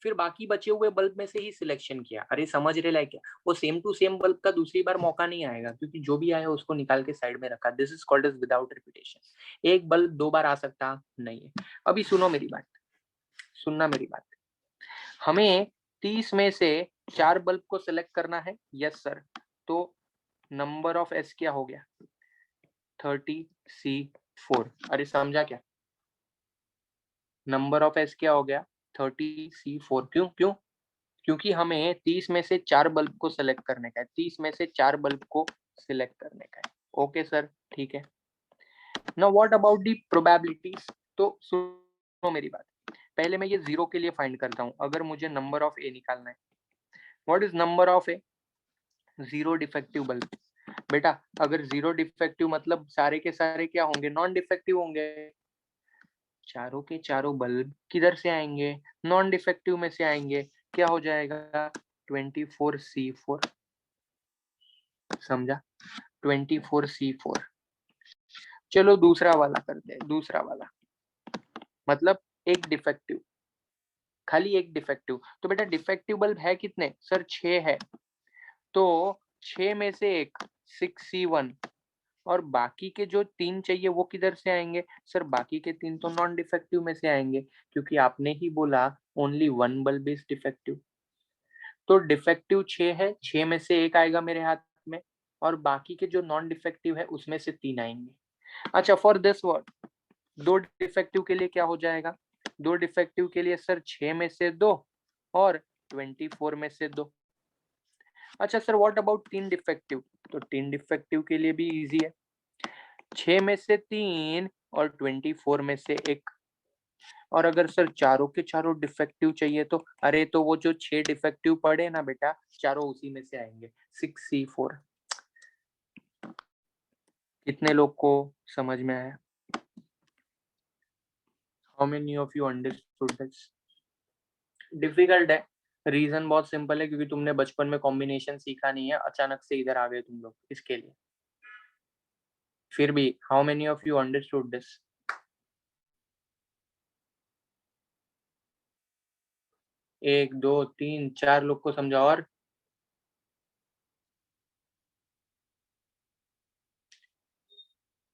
फिर बाकी बचे हुए बल्ब में से ही सिलेक्शन किया। अरे समझ रहे लाइक क्या? वो सेम टू सेम बल्ब का दूसरी बार मौका नहीं आएगा, क्योंकि जो भी आया उसको निकाल के साइड में रखा। This is called as without repetition. एक बल्ब 2 बार आ सकता नहीं है। अभी सुनो मेरी बात, सुनना मेरी बात। हमें 30 में से 4 बल्ब को सिलेक्ट करना है। Yes sir. तो नंबर ऑफ एस क्या हो गया? 30C4। अरे समझा क्या? नंबर ऑफ एस क्या हो गया? 30C4। क्यों क्यों? क्योंकि हमें 30 में से 4 बल्ब को सिलेक्ट करने का है, 30 में से 4 बल्ब को सिलेक्ट करने का है। ओके सर, ठीक है। Now what about the probabilities? तो सुनो मेरी बात, पहले मैं ये 0 के लिए फाइंड करता हूँ। अगर मुझे नंबर ऑफ ए निकालना है, what is number of A? 0 defective bulb. बेटा अगर 0 डिफेक्टिव मतलब सारे के सारे क्या होंगे? नॉन डिफेक्टिव होंगे। चारों के चारों बल्ब किधर से आएंगे? नॉन डिफेक्टिव में से आएंगे। क्या हो जाएगा? 24C4। समझा? 24C4। चलो दूसरा वाला करते हैं, दूसरा वाला मतलब एक डिफेक्टिव, खाली एक डिफेक्टिव। तो बेटा डिफेक्टिव बल्ब है कितने? सर 6 है। तो 6 में से एक 6C1, और बाकी के जो 3 चाहिए वो किधर से आएंगे? सर बाकी के 3 तो नॉन डिफेक्टिव में से आएंगे, क्योंकि आपने ही बोला ओनली 1 बल्ब इज डिफेक्टिव। तो डिफेक्टिव 6 है, 6 में से एक आएगा मेरे हाथ में, और बाकी के जो नॉन डिफेक्टिव है उसमें से 3 आएंगे। अच्छा फॉर दिस वर्ड, 2 डिफेक्टिव के लिए क्या हो जाएगा? 2 डिफेक्टिव के लिए सर 6 में से 2 और 24 में से 2। अच्छा सर व्हाट अबाउट 3 डिफेक्टिव? तो 3 डिफेक्टिव के लिए भी इजी है, 6 में से 3 और 24 में से 1। और अगर सर चारों के चारों डिफेक्टिव चाहिए तो अरे तो वो जो 6 डिफेक्टिव पड़े ना बेटा, चारों उसी में से आएंगे, 6C4। कितने लोग को समझ में आया? How many of you understood this? Difficult है, रीजन बहुत सिंपल है, क्योंकि तुमने बचपन में कॉम्बिनेशन सीखा नहीं है, अचानक से इधर आ गए तुम लोग इसके लिए। फिर भी how many of you understood this? 1 2 3 4 लोग को समझा। और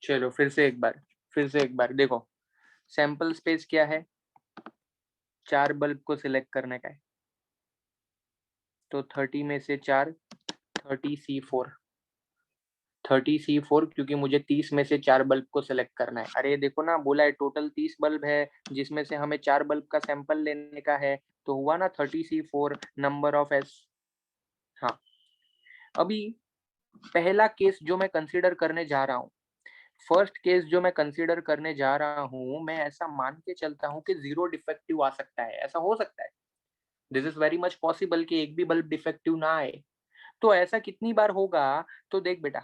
चलो फिर से एक बार देखो, सैंपल स्पेस क्या है? 4 बल्ब को सिलेक्ट करने का है, तो 30 में से 4 30C4, 30C4, क्योंकि मुझे 30 में से 4 बल्ब को सिलेक्ट करना है। अरे देखो ना, बोला है टोटल 30 बल्ब है, जिसमें से हमें 4 बल्ब का सैंपल लेने का है, तो हुआ ना 30C4 नंबर ऑफ एस। हाँ, अभी पहला केस जो मैं कंसीडर करने जा रहा हूँ, फर्स्ट केस जो मैं कंसीडर करने जा रहा हूँ, मैं ऐसा मान के चलता हूँ कि 0 डिफेक्टिव आ सकता है। ऐसा हो सकता है, this is very much possible कि एक भी बल्ब डिफेक्टिव ना आए। तो ऐसा कितनी बार होगा? तो देख बेटा,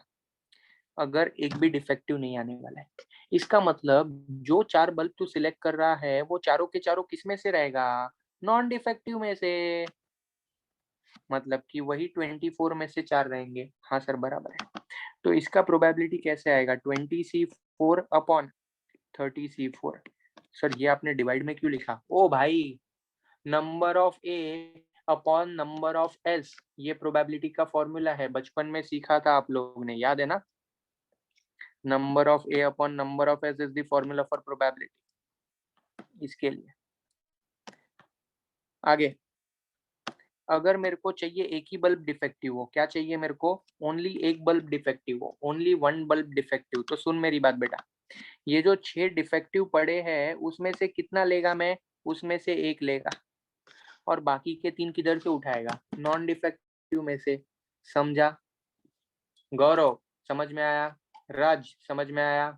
अगर एक भी डिफेक्टिव नहीं आने वाला है, इसका मतलब जो 4 बल्ब तू सिलेक्ट कर रहा है वो चारों के चारों किस में से रहेगा? नॉन डिफेक्टिव में से। मतलब कि वही 24 में से 4 रहेंगे। हाँ सर बराबर है। तो इसका प्रोबेबिलिटी कैसे आएगा? 20C4 upon 30C4। सर ये आपने डिवाइड में क्यों लिखा? ओ भाई, number of A upon number of S, ये प्रोबेबिलिटी का फॉर्मूला है, बचपन में सीखा था आप लोगों ने, याद है ना? Number of A upon number of S is the formula for probability. इसके लिए आगे, अगर मेरे को चाहिए एक ही बल्ब डिफेक्टिव हो, क्या चाहिए मेरे को? ओनली एक बल्ब डिफेक्टिव हो, ओनली वन बल्ब डिफेक्टिव। तो सुन मेरी बात बेटा, ये जो 6 डिफेक्टिव पड़े हैं उसमें से कितना लेगा मैं? उसमें से एक लेगा, और बाकी के 3 किधर से उठाएगा? नॉन डिफेक्टिव में से। समझा? गौरव समझ में आया? राज समझ में आया?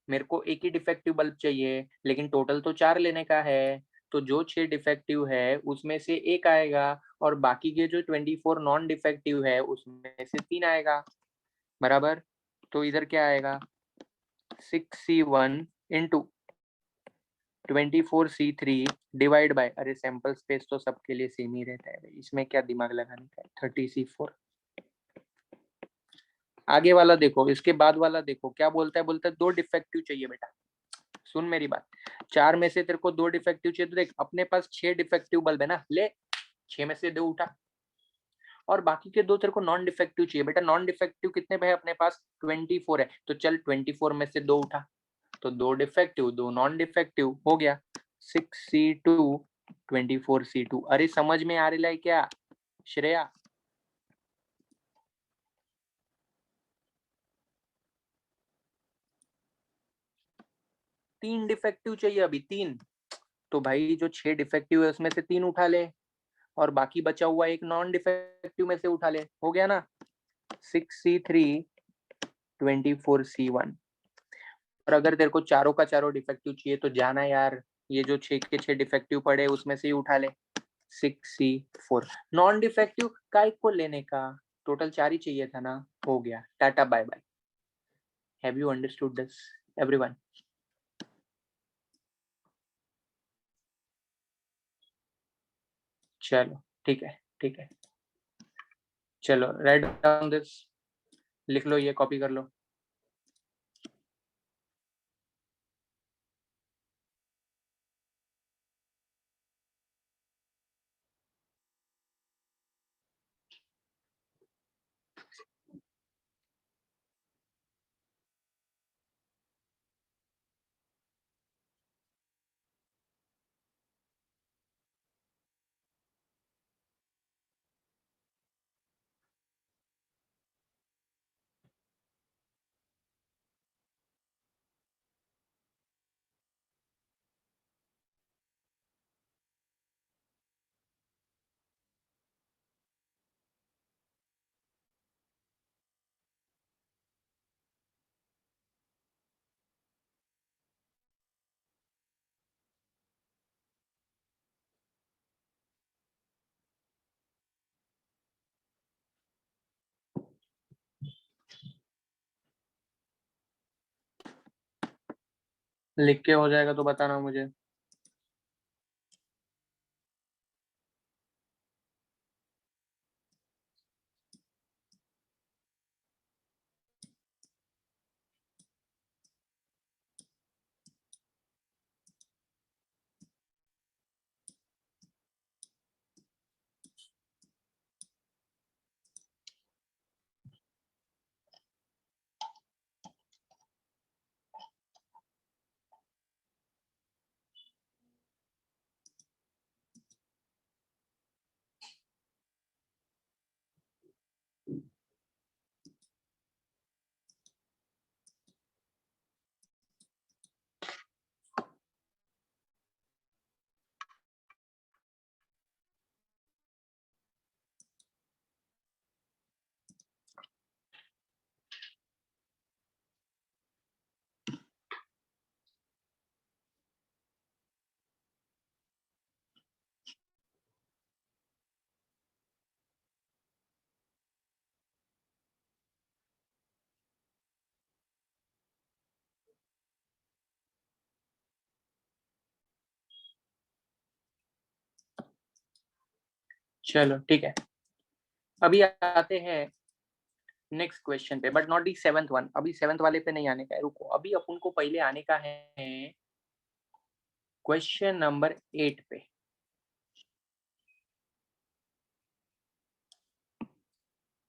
मेरे को एक ही डिफेक्टिव बल्ब चाहिए, लेकिन टोटल तो 4 लेने का है। तो जो 6 डिफेक्टिव है उसमें से एक आएगा, और बाकी के जो 24 नॉन डिफेक्टिव है उसमें से 3 आएगा। बराबर? तो इधर क्या आएगा? 6C1 into 24C3 divide by, अरे सैंपल स्पेस तो सबके लिए सेम ही रहता है भाई, इसमें क्या दिमाग लगाने का है? 30C4। आगे वाला देखो, इसके बाद वाला देखो क्या बोलता है। बोलता है 2 डिफेक्टिव चाहिए बेटा। सुन मेरी बात, 4 में से तेरे को 2 डिफेक्टिव चाहिए, तो देख अपने पास 6 डिफेक्टिव बल्ब है ना, ले 6 में से 2 उठा, और बाकी के 2 तेरे को नॉन डिफेक्टिव चाहिए। बेटा नॉन डिफेक्टिव कितने पे है अपने पास? 24 है, तो चल 24 में से 2 उठा, तो 2 डिफेक्टिव 2 नॉन डिफेक्टिव हो गया 6C2 24C2। अरे समझ में आ रहा है क्या श्रेया? 3 डिफेक्टिव चाहिए अभी, 3। तो भाई जो 6 डिफेक्टिव है उसमें से 3 उठा ले, और बाकी बचा हुआ एक नॉन डिफेक्टिव में से उठा ले, हो गया ना? 6C3 24C1। और अगर तेरे को चारों का चारों डिफेक्टिव चाहिए तो जाना यार, ये जो 6 के 6 डिफेक्टिव पड़े उसमें से ही उठा ले। 6C4 नॉन डिफेक्टिव का एक को लेने का, टोटल 4 ही चाहिए था ना, हो गया। Tata bye bye. Have you understood this everyone? चलो ठीक है, ठीक है। चलो राइट डाउन दिस, लिख लो, ये कॉपी कर लो। लिख के हो जाएगा तो बताना मुझे। चलो ठीक है, अभी आते हैं नेक्स्ट क्वेश्चन पे, but not the 7th one. अभी 7th वाले पे नहीं आने का है, रुको। अभी अपन को पहले आने का है क्वेश्चन नंबर 8 पे।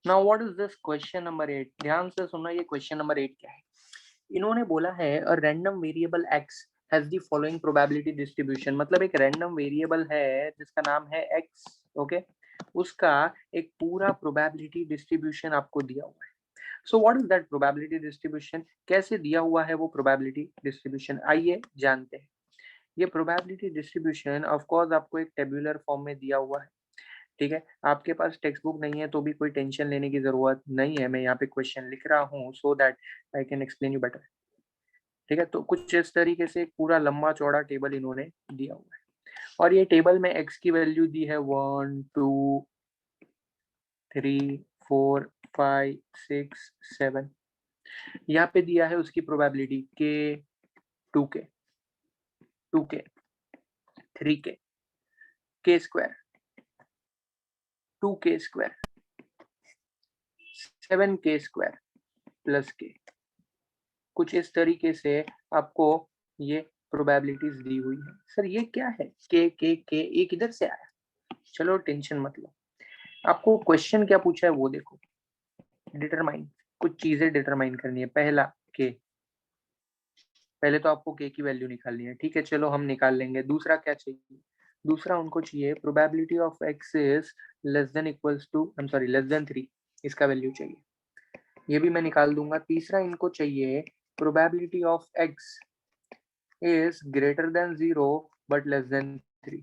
Now what is this question number 8? ध्यान से सुनना, ये क्वेश्चन नंबर 8 क्या है। इन्होंने बोला है a random variable x has the following probability distribution. मतलब एक रैंडम वेरिएबल है जिसका नाम है x, ओके, उसका एक पूरा प्रोबेबिलिटी डिस्ट्रीब्यूशन आपको दिया हुआ है। So what is that probability distribution? कैसे दिया हुआ है वो प्रोबेबिलिटी डिस्ट्रीब्यूशन, आइए जानते हैं। ये प्रोबेबिलिटी डिस्ट्रीब्यूशन ऑफ कोर्स आपको एक टेबुलर फॉर्म में दिया हुआ है, ठीक है। आपके पास टेक्स्ट बुक नहीं है तो भी कोई टेंशन लेने की जरूरत नहीं है, मैं यहाँ पे क्वेश्चन लिख रहा हूँ so that I can explain you better, ठीक है। तो कुछ इस तरीके से एक पूरा लंबा चौड़ा टेबल इन्होंने दिया हुआ है, और ये टेबल में x की वैल्यू दी है 1 2 3 4 5 6 7। यहाँ पे दिया है उसकी probability k 2k 2k 3k k square 2k square 7k square plus k। कुछ इस तरीके से आपको ये प्रोबेबिलिटीज दी हुई है। सर ये क्या है के ये किधर से आया? चलो टेंशन मत लो, आपको क्वेश्चन क्या पूछा है वो देखो। डिटरमाइन, कुछ चीजें डिटरमाइन करनी है। पहला के, पहले तो आपको के की वैल्यू निकालनी है, ठीक है, चलो हम निकाल लेंगे। दूसरा क्या चाहिए? दूसरा उनको चाहिए probability of x is less than equals to, I am sorry, less than 3, इसका वैल्यू चाहिए, ये भी मैं निकाल दूंगा। तीसरा इनको चाहिए probability of x is greater than 0 but less than 3।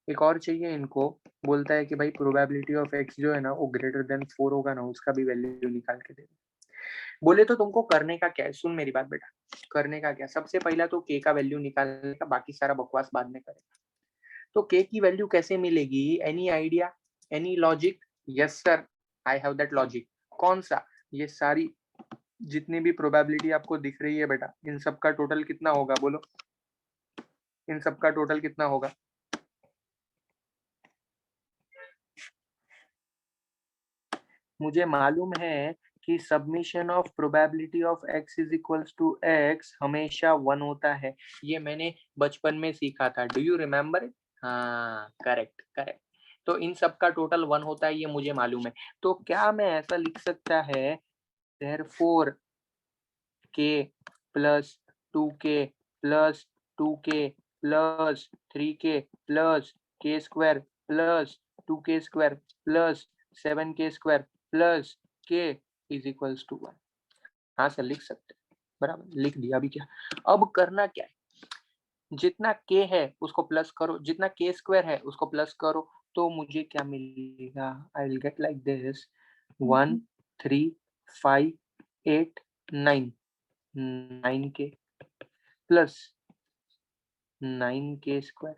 एक और चाहिए इनको, बोलता है कि भाई प्रोबेबिलिटी ऑफ एक्स जो है ना वो ग्रेटर देन 4 होगा ना, उसका भी वैल्यू निकाल के दे दो। बोले तो तुमको करने का क्या है, सुन मेरी बात बेटा, करने का क्या, सबसे पहला तो के का वैल्यू निकालने का, बाकी सारा बकवास बाद में करेगा। तो के की वैल्यू कैसे मिलेगी? Any idea, any logic? Yes sir, I have that logic. कौन सा? ये सारी जितनी भी प्रोबेबिलिटी आपको दिख रही है बेटा, इन सब का टोटल कितना होगा बोलो, इन सब का टोटल कितना होगा? मुझे मालूम है कि submission of probability of x is equals to x हमेशा 1 होता है, ये मैंने बचपन में सीखा था। Do you remember it? हाँ, करेक्ट करेक्ट। तो इन सब का टोटल 1 होता है, ये मुझे मालूम है। तो क्या मैं ऐसा लिख सकता है, therefore k plus 2k plus 2k plus 3k plus k square plus 2k square plus 7k square plus k is equals to 1? हाँ सर लिख सकते हैं, बराबर लिख दिया। अभी क्या, अब करना क्या है, जितना k है उसको प्लस करो, जितना k स्क्वायर है उसको प्लस करो, तो मुझे क्या मिलेगा? I will get like this 1 3 5 8 9 9k plus 9k square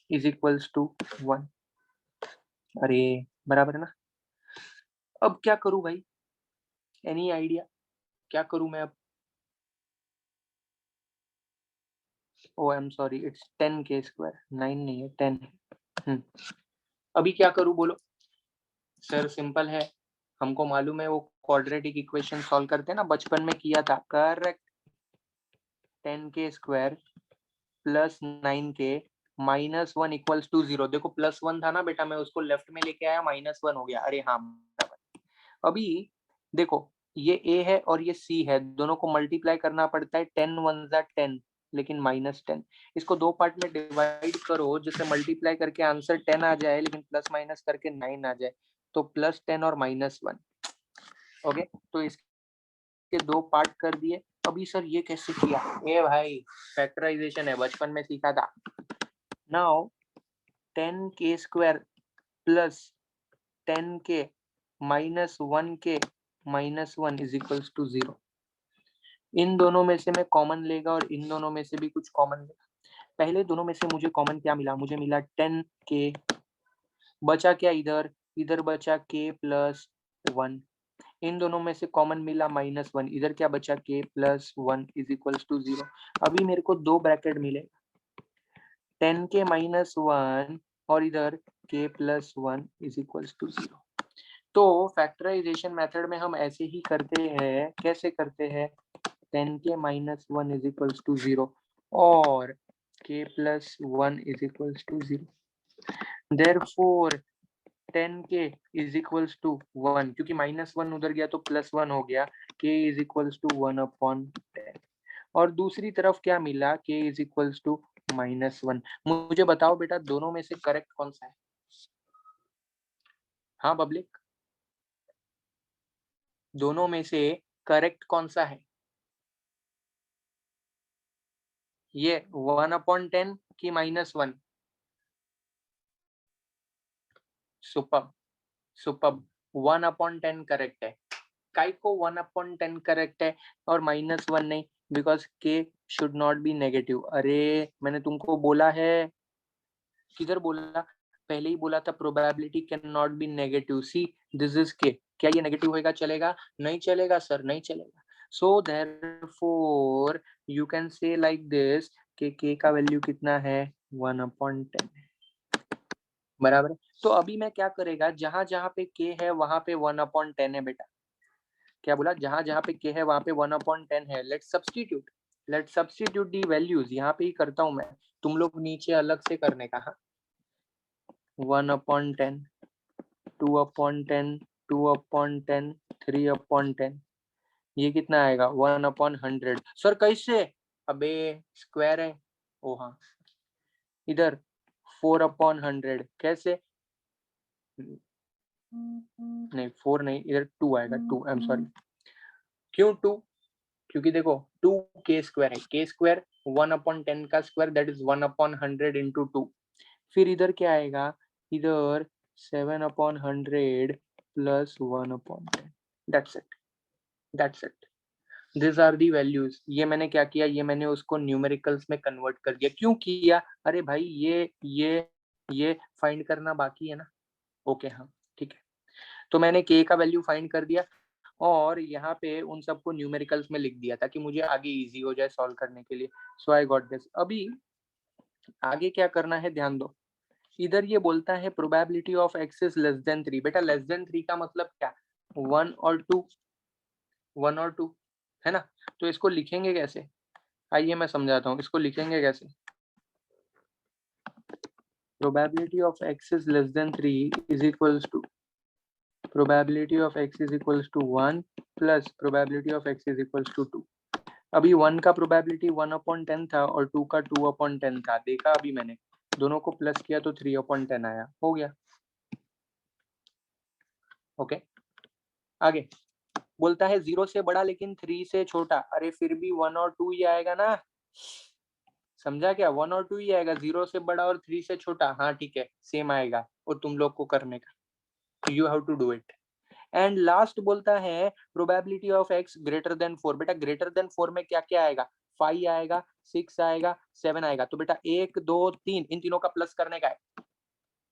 is equals to 1। अरे बराबर है ना? अब क्या करूं भाई, एनी आइडिया क्या करूं मैं अब? Oh I am sorry, it's 10k square, 9 नहीं है 10 है। अभी क्या करूं बोलो? सर सिंपल है, हमको मालूम है वो क्वाड्रेटिक इक्वेशन सॉल्व करते हैं ना, बचपन में किया था। Correct, 10k square plus 9k minus 1 equals to 0। देखो प्लस 1 था ना बेटा, मैं उसको लेफ्ट में लेके आया, माइनस 1 हो गया। अरे हाँ बराबर। अभी देखो, ये a है और ये c है, दोनों को मल्टीप्लाई करना पड़ता है। 10 वन जा 10, लेकिन माइनस 10। इसको दो पार्ट में डिवाइड करो, जिससे मल्टीप्लाई करके आंसर 10 आ जाए, लेकिन प्लस माइनस करके 9 आ जाए। तो प्लस 10 और माइनस 1, ओके। तो इसके दो पार्ट कर दिए। अभी सर ये कैसे किया? ए भाई फैक्टराइजेशन है, बचपन में सीखा था। Now 10k square plus 10k minus 1k minus 1 is equals to 0। इन दोनों में से मैं कॉमन लेगा और इन दोनों में से भी कुछ कॉमन लेगा। पहले दोनों में से मुझे कॉमन क्या मिला? मुझे मिला 10k, बचा क्या इधर? इधर बचा k प्लस 1। इन दोनों में से कॉमन मिला माइनस 1, इधर क्या बचा? k plus 1 is equals to 0। अभी मेरे को दो ब्रैकेट मिले, 10k माइनस 1 और इधर k plus 1 is equals to 0। तो फैक्टराइजेशन मेथड में हम ऐसे ही करते हैं, कैसे करते हैं, 10k minus 1 is equals to 0 और k plus 1 is equals to 0। Therefore 10k is equals to 1, क्योंकि माइनस 1 उधर गया तो प्लस 1 हो गया, k is equals to 1 upon 10। और दूसरी तरफ क्या मिला, k इज इक्वल्स टू -1। मुझे बताओ बेटा दोनों में से करेक्ट कौन सा है? हाँ पब्लिक, दोनों में से करेक्ट कौन सा है? ये 1/10 की -1? सुपर सुपर, 1/10 करेक्ट है। काई को 1/10 करेक्ट है और -1 नहीं? Because k should not be negative. अरे मैंने तुमको बोला है, किधर बोला? पहले ही बोला था probability can not be negative. See this is k। क्या ये नेगेटिव होएगा? चलेगा? नहीं चलेगा सर, नहीं चलेगा। So therefore you can say like this कि k का वैल्यू कितना है? 1/10 बराबर है। तो अभी मैं क्या करेगा, जहां जहां पे k है वहां पे 1/10 है बेटा। क्या बोला? जहां जहां पे k है वहां पे 1/10 है। Let substitute the values. यहाँ पे ही करता हूँ मैं, तुम लोग नीचे अलग से करने का। हाँ, 1/10, 2/10, 2/10, 3/10, ये कितना आएगा? 1/100। सर कैसे? अबे स्क्वायर है। ओ हाँ, इधर 4/100 कैसे? नहीं 4 नहीं, इधर 2 आएगा। 2, आई एम सॉरी। क्यों 2? क्योंकि देखो 2k स्क्वायर है, k स्क्वायर 1/10 का स्क्वायर दैट इज 1/100 इंटू 2। फिर इधर क्या आएगा? इधर 7/100 plus 1/10। That's it, that's it. This are the values. ये मैंने क्या किया, ये मैंने उसको न्यूमेरिकल्स में कन्वर्ट कर दिया। क्यों किया? अरे भाई ये फाइंड करना बाकी है ना। ओके हाँ ठीक है। तो मैंने k का वैल्यू फाइंड कर दिया और यहाँ पे उन सबको न्यूमेरिकल्स में लिख दिया ताकि मुझे आगे इजी हो जाए सॉल्व करने के लिए। सो आई गॉट दिस। अभी आगे क्या करना है ध्यान दो। इधर ये बोलता है probability of x is less than 3। बेटा लेस देन 3 का मतलब क्या? 1 और 2, 1 और 2 है ना। तो इसको लिखेंगे कैसे? आइए मैं समझाता हूँ, इसको लिखेंगे कैसे। Probability of x is less than 3 is equals to probability of x is equals to 1 plus probability of x is equals to 2। अभी 1 का प्रोबेबिलिटी 1/10 था और 2 का 2/10 था। देखा अभी मैंने दोनों को प्लस किया तो 3/10 आया। हो गया। ओके आगे बोलता है 0 से बड़ा लेकिन 3 से छोटा। अरे फिर भी 1 और 2 ही आएगा ना। समझा क्या? 1 और 2 ही आएगा, 0 से बड़ा और 3 से छोटा। हाँ ठीक है, सेम आएगा और तुम लोग को करने का। You have to do it. And last बोलता है probability of x greater than 4। बेटा ग्रेटर देन 4 में क्या क्या आएगा? 5 आएगा, 6 आएगा, 7 आएगा। तो बेटा 1 2 3 इन तीनों का प्लस करने का है।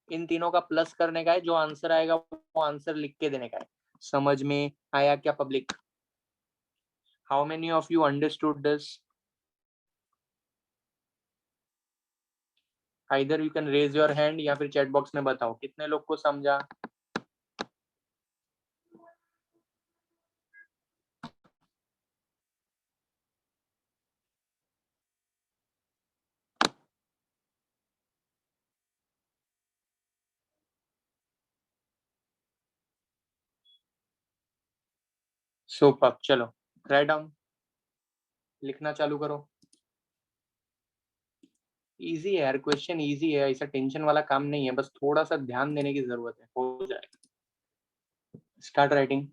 इन तीनों का प्लस करने का है। जो आंसर आएगा वो आंसर लिख के देने का है। समझ में आया क्या public? How many of you understood this? Either you can raise your hand या फिर चैट बॉक्स में बताओ कितने लोग को समझा। सुपर, चलो राइट डाउन, लिखना चालू करो। इजी है यार, क्वेश्चन इजी है, ऐसा टेंशन वाला काम नहीं है, बस थोड़ा सा ध्यान देने की जरूरत है, हो जाएगा। Start writing.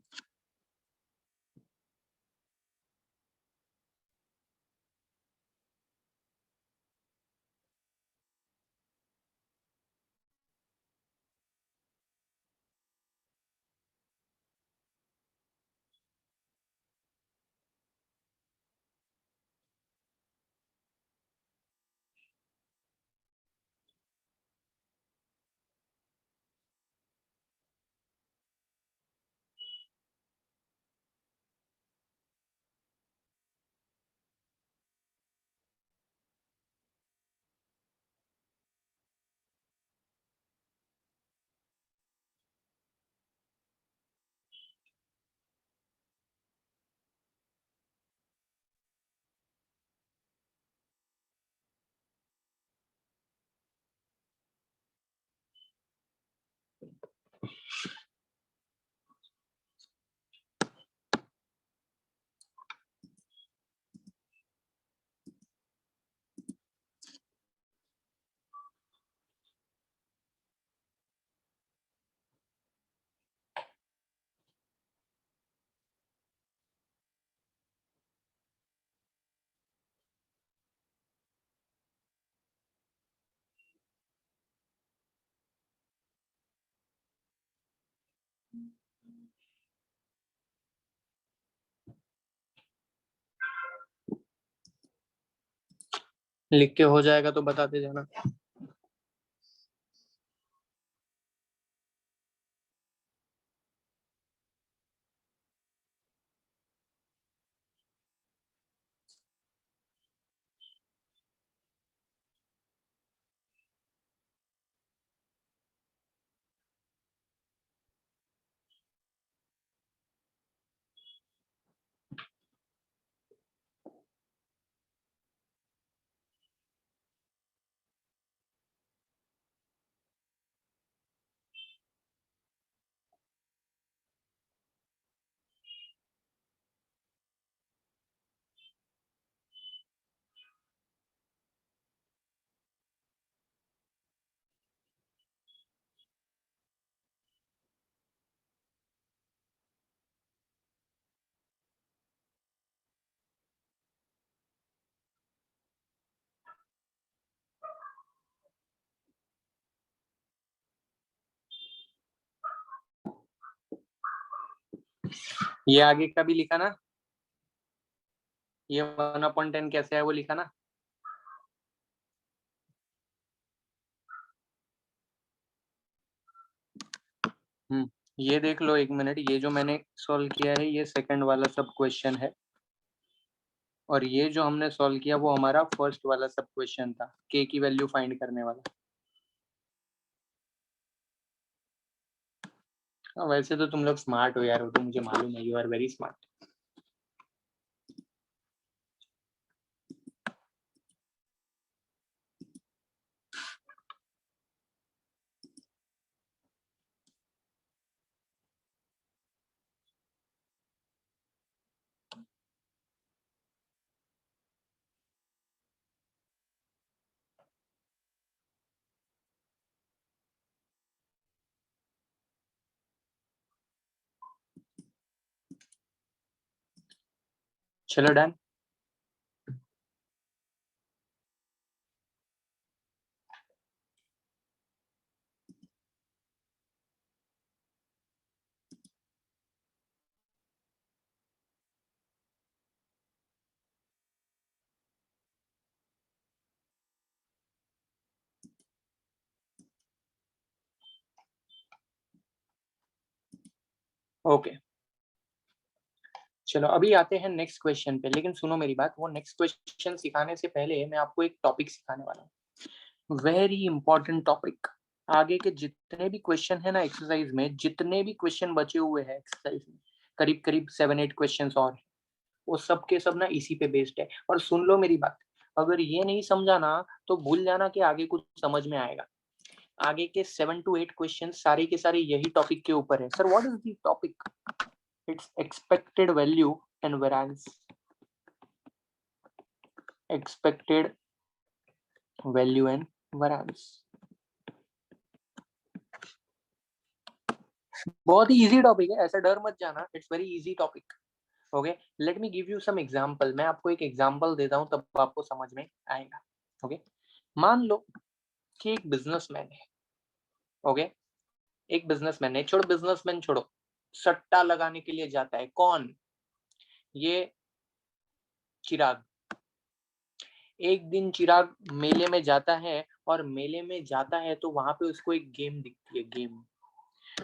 लिख के हो जाएगा तो बताते जाना। ये आगे का भी लिखा ना, ये 1/10 कैसे है वो लिखा ना। ये देख लो एक मिनट, ये जो मैंने सॉल्व किया है ये सेकंड वाला सब क्वेश्चन है, और ये जो हमने सॉल्व किया वो हमारा फर्स्ट वाला सब क्वेश्चन था, के की वैल्यू फाइंड करने वाला। वैसे तो तुम लोग स्मार्ट हो यार, वो तो मुझे मालूम है, यू आर वेरी स्मार्ट। चलो डन। ओके चलो अभी आते हैं नेक्स्ट क्वेश्चन पे, लेकिन सुनो मेरी बात, वो नेक्स्ट क्वेश्चन सिखाने से पहले मैं आपको एक टॉपिक सिखाने वाला हूँ, वेरी इंपॉर्टेंट टॉपिक। आगे के जितने भी क्वेश्चन है ना एक्सरसाइज में, जितने भी क्वेश्चन बचे हुए हैं एक्सरसाइज में, करीब करीब 7-8 क्वेश्चन और, वो सब के सब ना इसी पे बेस्ड है। और सुन लो मेरी बात, अगर ये नहीं समझा ना तो भूल जाना कि आगे कुछ समझ में आएगा। आगे के 7 to 8 क्वेश्चन सारे के सारे यही टॉपिक के ऊपर है। Sir what is the topic? It's expected value and variance. Expected value and variance, बहुत ही इजी टॉपिक है, ऐसा डर मत जाना, it's very easy topic. Okay let me give you some example, मैं आपको एक एग्जांपल देता हूं तब आपको समझ में आएगा। ओके मान लो कि एक बिजनेसमैन है। ओके एक बिजनेसमैन है, छोड़ो बिजनेसमैन छोड़ो, सट्टा लगाने के लिए जाता है। कौन? ये चिराग। एक दिन चिराग मेले में जाता है, और मेले में जाता है तो वहां पे उसको एक गेम दिखती है। गेम,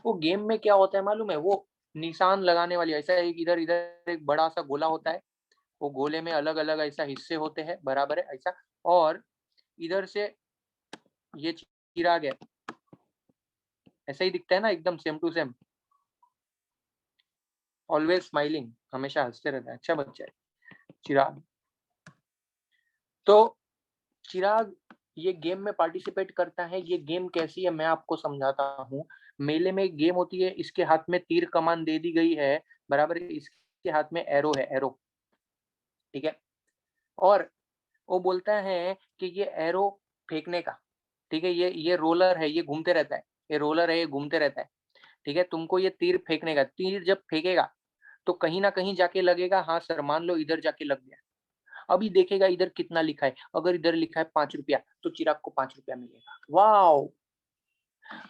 वो गेम में क्या होता है मालूम है? वो निशान लगाने वाली, ऐसा एक इधर इधर एक बड़ा सा गोला होता है, वो गोले में अलग अलग ऐसा हिस्से होते हैं, बराबर है ऐसा, और इधर से ये चिराग है, ऐसा ही दिखता है ना, एकदम same to same, always smiling, हमेशा हंसते रहता है, अच्छा बच्चा है चिराग। तो चिराग ये गेम में पार्टिसिपेट करता है। ये गेम कैसी है मैं आपको समझाता हूँ। मेले में एक गेम होती है, इसके हाथ में तीर कमान दे दी गई है, बराबर है, इसके हाथ में एरो है, एरो, ठीक है। और वो बोलता है कि ये एरो फेंकने का, ठीक है, ये रोलर है, ये घूमते रहता है, ये रोलर है, ये घूमते रहता है, ठीक है। तुमको ये तीर फेंकने का, तीर जब फेंकेगा तो कहीं ना कहीं जाके लगेगा। हाँ सर, मान लो इधर जाके लग गया, अभी देखेगा इधर कितना लिखा है, अगर इधर लिखा है 5 रुपया तो चिराग को 5 रुपया मिलेगा। वाओ,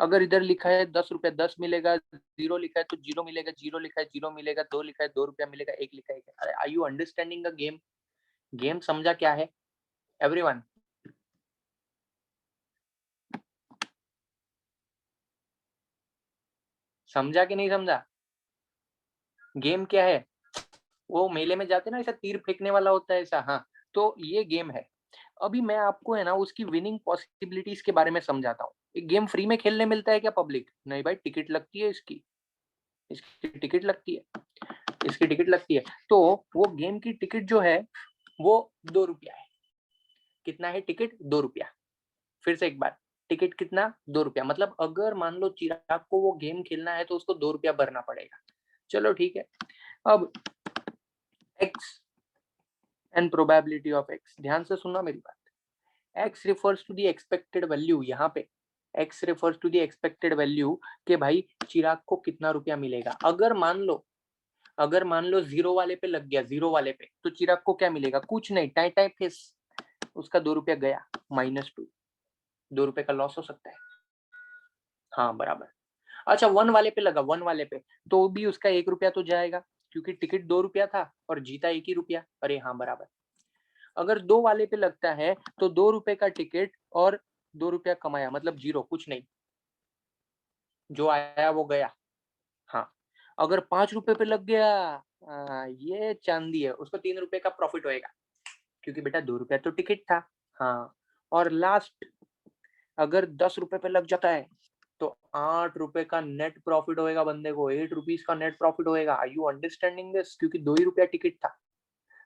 अगर इधर लिखा है 10 रुपया 10 मिलेगा, 0 लिखा है तो 0 मिलेगा, 0 लिखा है 0 मिलेगा, 2 लिखा है 2 रुपया मिलेगा, 1 लिखा है 1। अरे are you understanding the game? Game समझा क्या है एवरीवन? समझा कि नहीं समझा? गेम क्या है? वो मेले में जाते ना, ऐसा तीर फेंकने वाला होता है ऐसा, हाँ, तो ये गेम है। अभी मैं आपको है ना उसकी विनिंग पॉसिबिलिटीज के बारे में समझाता हूँ। ये गेम फ्री में खेलने मिलता है क्या पब्लिक? नहीं भाई, टिकट लगती है इसकी। इसकी टिकट लगती है, इसकी टिकट लगती है। तो वो गेम की टिकट जो है वो 2 रुपया है। कितना है टिकट? 2 रुपया। फिर से एक बार, टिकट कितना? 2 रुपया। मतलब अगर मान लो चिराग को वो गेम खेलना है तो उसको 2 रुपया भरना पड़ेगा। चलो ठीक है। अब x and probability of x, ध्यान से सुनना मेरी बात। x refers to the expected value, यहाँ पे x refers to the expected value के भाई चिराग को कितना रुपया मिलेगा। अगर मान लो 0 वाले पे लग गया, 0 वाले पे, तो चिराग को क्या मिलेगा? कुछ नहीं, टाई टाई फेस, उसका 2 रुपया गया, -2। 2 रुपए का लॉस हो सकता है। हाँ बराबर। अच्छा 1 वाले पे लगा, 1 वाले पे, तो भी उसका 1 रुपया तो जाएगा, क्योंकि टिकट 2 रुपया था और जीता 1 ही रुपया। अरे हाँ बराबर। अगर 2 वाले पे लगता है तो 2 रुपए का टिकट और 2 रुपया कमाया, मतलब 0, कुछ नहीं, जो आया वो गया। हाँ, अगर 5 रुपए पे लग गया, ये चांदी है, उसको 3 रुपए का प्रॉफिट होएगा, क्योंकि बेटा 2 रुपया तो टिकट था। हाँ, और लास्ट अगर 10 रुपए पे लग जाता है तो 8 रुपए का नेट प्रॉफिट होएगा बंदे को, 8 रुपीज का नेट प्रॉफिट होएगा। Are you understanding this? क्योंकि 2 ही रुपया टिकट था।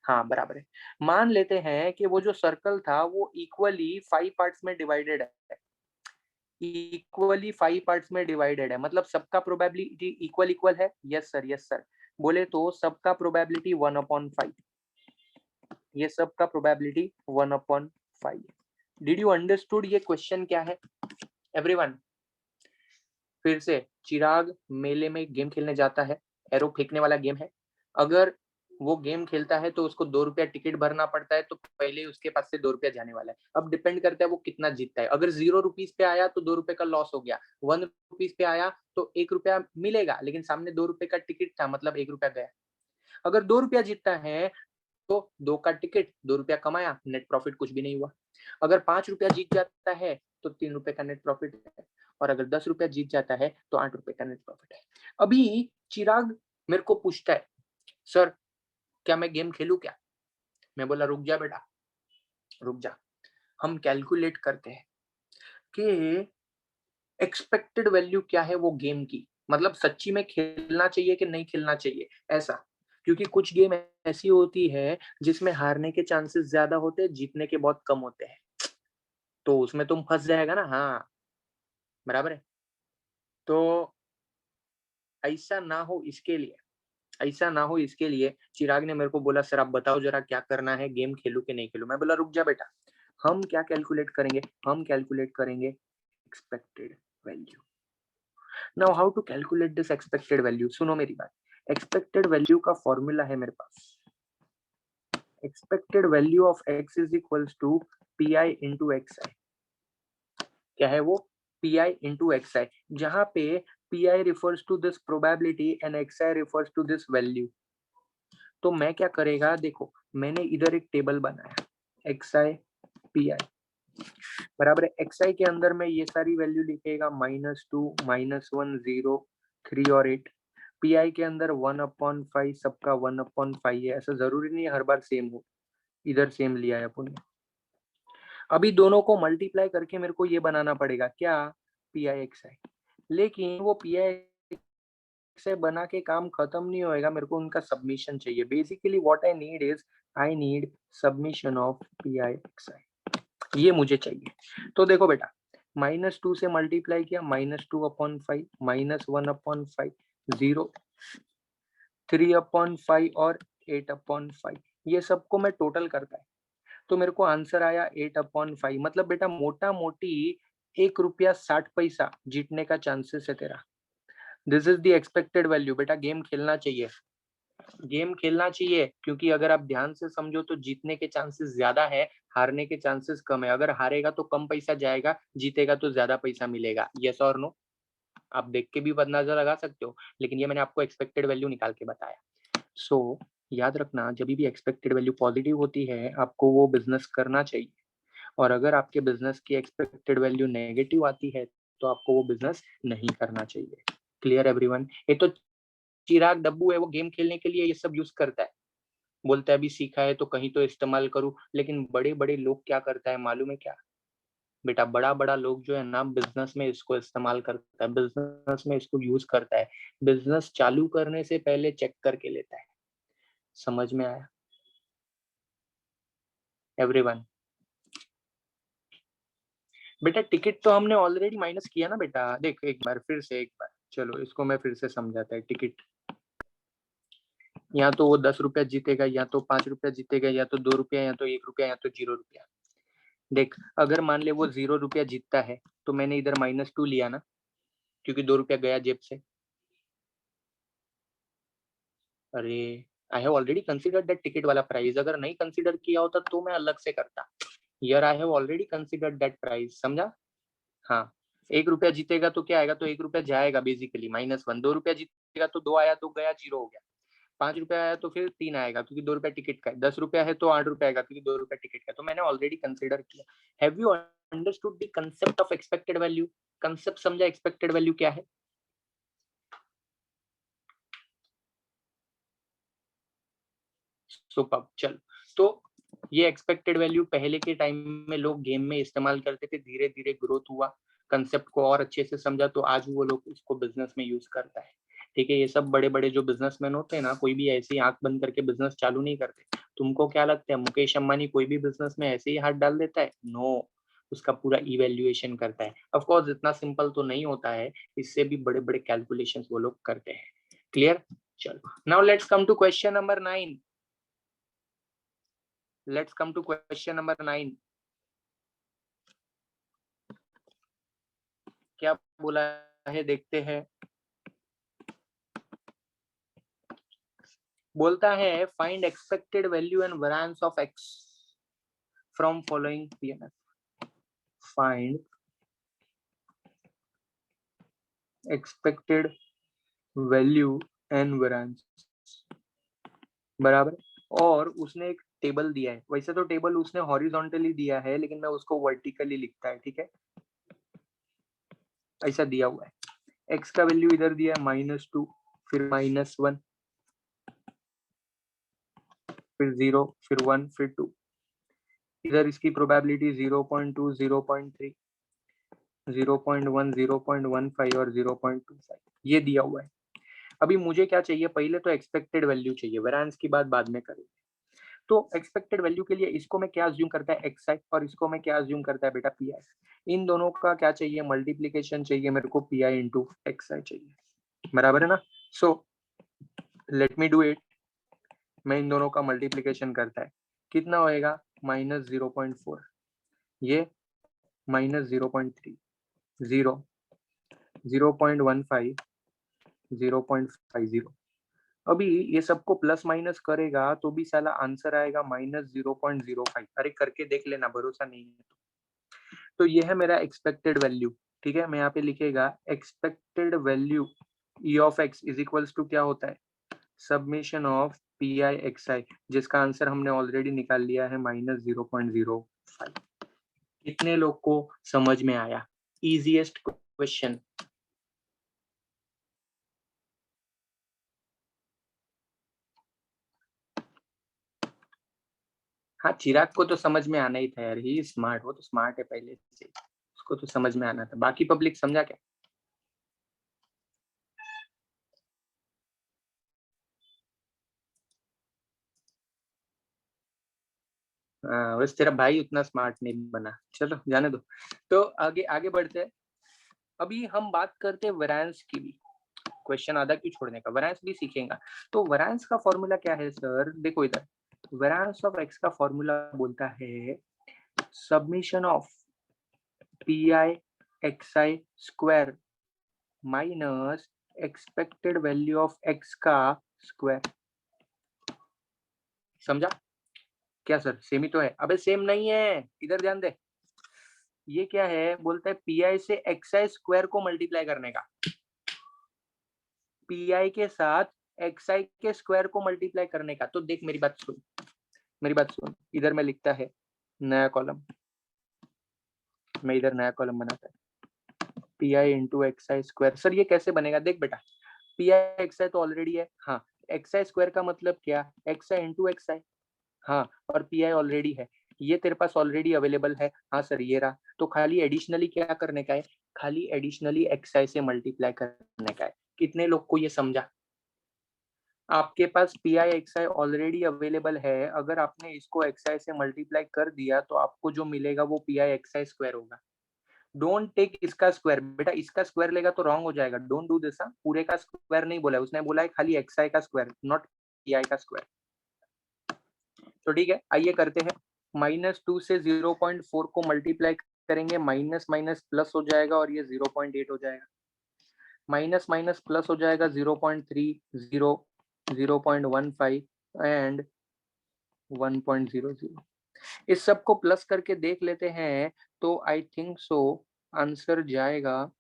हाँ बराबर है। मान लेते हैं कि वो जो सर्कल था वो इक्वली 5 पार्ट्स में डिवाइडेड है, इक्वली 5 पार्ट्स में डिवाइडेड है, मतलब सबका प्रोबेबिलिटी इक्वल इक्वल है। Yes sir, yes sir. बोले तो सबका प्रोबेबिलिटी 1/5, ये सबका प्रोबेबिलिटी 1/5। डिड यू अंडरस्टूड ये क्वेश्चन क्या है एवरीवन? फिर से, चिराग मेले में गेम खेलने जाता है, एरो फेंकने वाला गेम है। अगर वो गेम खेलता है तो उसको 2 रुपया टिकट भरना पड़ता है, तो पहले उसके पास से 2 रुपया जाने वाला है। अब डिपेंड करता है वो कितना जीतता है। अगर 0 रुपीज पे आया तो 2 रुपए का लॉस हो गया, 1 रुपीज पे आया तो 1 रुपया मिलेगा, लेकिन सामने 2 रुपए का टिकट था, मतलब 1 रुपया गया। अगर 2 रुपया जीतता है तो 2 का टिकट, 2 रुपया कमाया, नेट प्रॉफिट कुछ भी नहीं हुआ। अगर 5 रुपया जीत जाता है तो 3 रुपए का नेट प्रॉफिट है, और अगर 10 रुपया जीत जाता है तो 8 रुपए का नेट प्रॉफिट है। अभी चिराग मेरे को पूछता है, सर क्या मैं गेम खेलूं क्या? मैं बोला रुक जा बेटा, रुक जा, हम कैलकुलेट करते हैं कि एक्सपेक्टेड वैल्यू क्या है वो गेम की, मतलब सच्ची में खेलना चाहिए कि नहीं खेलना चाहिए, ऐसा। क्योंकि कुछ गेम ऐसी होती है जिसमें हारने के चांसेस ज्यादा होते हैं, जीतने के बहुत कम होते हैं, तो उसमें तुम फंस जाएगा ना। हाँ बराबर है। तो ऐसा ना हो इसके लिए, ऐसा ना हो इसके लिए चिराग ने मेरे को बोला, सर आप बताओ जरा क्या करना है, गेम खेलूं कि नहीं खेलूं? मैं बोला रुक जा बेटा, हम क्या कैलकुलेट करेंगे? हम कैलकुलेट करेंगे expected value. Now how to calculate this expected value? सुनो मेरी बात। एक्सपेक्टेड वैल्यू का फॉर्मूला है मेरे पास, expected value of x is equals to P I into X I. क्या है वो? P I into X I, जहां पे P I refers to this probability and X I refers to this value. तो मैं क्या करेगा, देखो मैंने इधर एक टेबल बनाया, एक्स आई पी आई बराबर है। एक्स आई के अंदर में ये सारी वैल्यू लिखेगा, -2, -1, 0, 3 और 8। पी आई के अंदर 1/5, सबका 1/5 है, ऐसा जरूरी नहीं है हर बार सेम हो, इधर सेम लिया है अपन ने। अभी दोनों को मल्टीप्लाई करके मेरे को ये बनाना पड़ेगा, क्या? पी आई एक्स आई। लेकिन वो पी आई से बना के काम खत्म नहीं होएगा, मेरे को उनका सबमिशन चाहिए। Basically what I need is, I need submission of P I X I, ये मुझे चाहिए। तो देखो बेटा, -2 से मल्टीप्लाई किया, -2/5, -1/5, 0, 3/5 और 8/5, ये सबको मैं टोटल करता है तो मेरे को आंसर आया 8/5। मतलब बेटा मोटा मोटी 1 रुपया 60 पैसा जीतने का चांसेस है तेरा। This is the expected value. बेटा गेम खेलना चाहिए, गेम खेलना चाहिए, क्योंकि अगर आप ध्यान से समझो तो जीतने के चांसेस ज्यादा है, हारने के चांसेस कम है। अगर हारेगा तो कम पैसा जाएगा, जीतेगा तो ज्यादा पैसा मिलेगा। यस और नो? आप देख के भी अंदाजा लगा सकते हो, लेकिन ये मैंने आपको एक्सपेक्टेड वैल्यू निकाल के बताया। सो याद रखना, जब भी एक्सपेक्टेड वैल्यू पॉजिटिव होती है आपको वो बिजनेस करना चाहिए, और अगर आपके बिजनेस की एक्सपेक्टेड वैल्यू नेगेटिव आती है तो आपको वो बिजनेस नहीं करना चाहिए। Clear everyone? ये तो चिराग डब्बू है, वो गेम खेलने के लिए ये सब यूज करता है, बोलता है अभी सीखा है तो कहीं तो इस्तेमाल करूं। लेकिन बड़े बड़े लोग क्या करता है मालूम है क्या बेटा? बड़ा बड़ा लोग जो है ना, बिजनेस में इसको इस्तेमाल करता है, बिजनेस में इसको यूज करता है, बिजनेस चालू करने से पहले चेक करके लेता है। समझ में आया एवरीवन? बेटा टिकट तो हमने ऑलरेडी माइनस किया ना बेटा, देख एक बार फिर से, एक बार चलो इसको मैं फिर से समझाता है। टिकट, या तो वो 10 रुपया जीतेगा, या तो 5 रुपया जीतेगा, या तो 2 रुपया, या तो 1 रुपया, या तो 0 रुपया। देख, अगर मान ले वो 0 रुपया जीतता है तो मैंने इधर -2 लिया ना, क्योंकि 2 रुपया गया जेब से। अरे, I have already considered that ticket वाला प्राइस। अगर नहीं कंसिडर किया होता तो मैं अलग से करता। यार I have already considered that price, समझा? हाँ, 1 रुपया जीतेगा तो क्या आएगा? तो 1 रुपया जाएगा बेसिकली, -1। 2 रुपया जीतेगा तो 2 आया तो गया, 0 हो गया। 5 रुपया आया तो फिर 3 आएगा, क्योंकि 2 रुपया टिकट का है। 10 रुपया है तो 8 रुपया आएगा, क्योंकि 2 रुपया टिकट का है। तो मैंने ऑलरेडी कंसिडर किया। Have you understood the concept of expected value? Concept समझा एक्सपेक्टेड वैल्यू क्या है? सुपर। चलो, तो ये एक्सपेक्टेड वैल्यू पहले के टाइम में लोग गेम में इस्तेमाल करते थे, धीरे धीरे ग्रोथ हुआ, कंसेप्ट को और अच्छे से समझा, तो आज वो लोग इसको बिजनेस में यूज करता है। ठीक है, ये सब बड़े बड़े जो बिजनेसमैन होते हैं ना, कोई भी ऐसी आंख बंद करके बिजनेस चालू नहीं करते। तुमको क्या लगता है मुकेश अंबानी कोई भी बिजनेस में ऐसे ही हाथ डाल देता है? नो, उसका पूरा इवेल्युएशन करता है। ऑफ कोर्स इतना सिंपल तो नहीं होता है, इससे भी बड़े बड़े कैलकुलेशंस वो लोग करते हैं। क्लियर? चलो, now let's come to question number 9। Let's come to question number 9. क्या बोला है देखते हैं। बोलता है find expected value and variance of x from following PNF. Find expected value and variance, बराबर। और उसने एक टेबल दिया है, वैसे तो टेबल उसने हॉरिजॉन्टली दिया है, लेकिन मैं उसको वर्टिकली लिखता है। ठीक है, ऐसा दिया हुआ है। एक्स का वैल्यू इधर दिया है -2, फिर -1, फिर 0, फिर 1, फिर 2। इधर इसकी प्रोबेबिलिटी 0.2, 0.3, 0.1, 0.15 और 0.25 ये दिया हुआ है। अभी मुझे क्या चाहिए? पहले तो एक्सपेक्टेड वैल्यू चाहिए, वेरिएंस की बात बाद में करेंगे। तो एक्सपेक्टेड वैल्यू के लिए इसको मैं क्या अज्यूम करता है? एक्स आई, और इसको मैं क्या अज्यूम करता है बेटा? P I. इन दोनों का क्या चाहिए? मल्टीप्लीकेशन चाहिए मेरे को, पी आई इंटू एक्स आई चाहिए, बराबर है ना? So let me do it. मैं इन दोनों का मल्टीप्लीकेशन करता है, कितना होएगा? -0.4, ये -0.3, 0, 0.15, 0.50। अभी ये सबको प्लस माइनस करेगा तो भी साला आंसर आएगा -0.05। अरे करके देख लेना, भरोसा नहीं है तो ये है मेरा एक्सपेक्टेड वैल्यू। ठीक है, मैं यहाँ पे लिखेगा expected value E of x is equals to क्या होता है? Submission of P I X I, जिसका आंसर हमने ऑलरेडी निकाल लिया है -0.05। कितने लोग को समझ में आया? Easiest question. हाँ, चिराग को तो समझ में आना ही था यार, ही स्मार्ट, वो तो स्मार्ट है पहले से, उसको तो समझ में आना था। बाकी पब्लिक समझा क्या? हाँ, बस तेरा भाई उतना स्मार्ट नहीं बना, चलो जाने दो। तो आगे आगे बढ़ते हैं। अभी हम बात करते हैं वेरिएंस की भी। क्वेश्चन आधा क्यों छोड़ने का, वेरिएंस भी सीखेगा। तो वेरिएंस का फॉर्मूला क्या है सर? देखो इधर, वेरिएंस ऑफ एक्स का फॉर्मूला बोलता है submission of P I X I square minus expected value of x का स्क्वायर। समझा क्या सर? सेम ही तो है। अबे सेम नहीं है, इधर ध्यान दे। ये क्या है, बोलता है पी से एक्सआई स्क्वायर को मल्टीप्लाई करने का। पी के साथ एक्सआई के स्क्वायर को मल्टीप्लाई करने का। तो देख मेरी बात सुन, मेरी बात सुन। इधर में लिखता है नया कॉलम, मैं इधर नया कॉलम बनाता है, P I into X I square. Sir ये कैसे बनेगा? देख बेटा, पी आई एक्स आई तो ऑलरेडी है, हाँ। एक्स आई स्क्वायर का मतलब क्या? एक्स आई इंटू एक्स आई, हाँ। और पी आई ऑलरेडी है, ये तेरे पास ऑलरेडी अवेलेबल है, हाँ सर ये रहा। तो खाली एडिशनली क्या करने का है? खाली एडिशनली एक्स आई से मल्टीप्लाई करने का है। कितने लोग को ये समझा? आपके पास P I X I already available है, अगर आपने इसको एक्स आई से मल्टीप्लाई कर दिया तो आपको जो मिलेगा वो P I X I square होगा। डोंट टेक इसका स्क्वायर, बेटा इसका स्क्वायर लेगा तो रॉन्ग हो जाएगा। Don't do this. पूरे का स्क्वायर नहीं बोला उसने, बोला है खाली एक्स आई का स्क्वायर, नॉट पी आई का स्क्वायर। तो ठीक है, आइए करते हैं। -2 से 0.4 को मल्टीप्लाई करेंगे, माइनस माइनस प्लस हो जाएगा और ये 0.8 हो जाएगा। माइनस माइनस प्लस हो जाएगा 0.3, 0, 0.15 एंड 1.00। इस सब को प्लस करके देख लेते हैं, तो आई थिंक सो आंसर जाएगा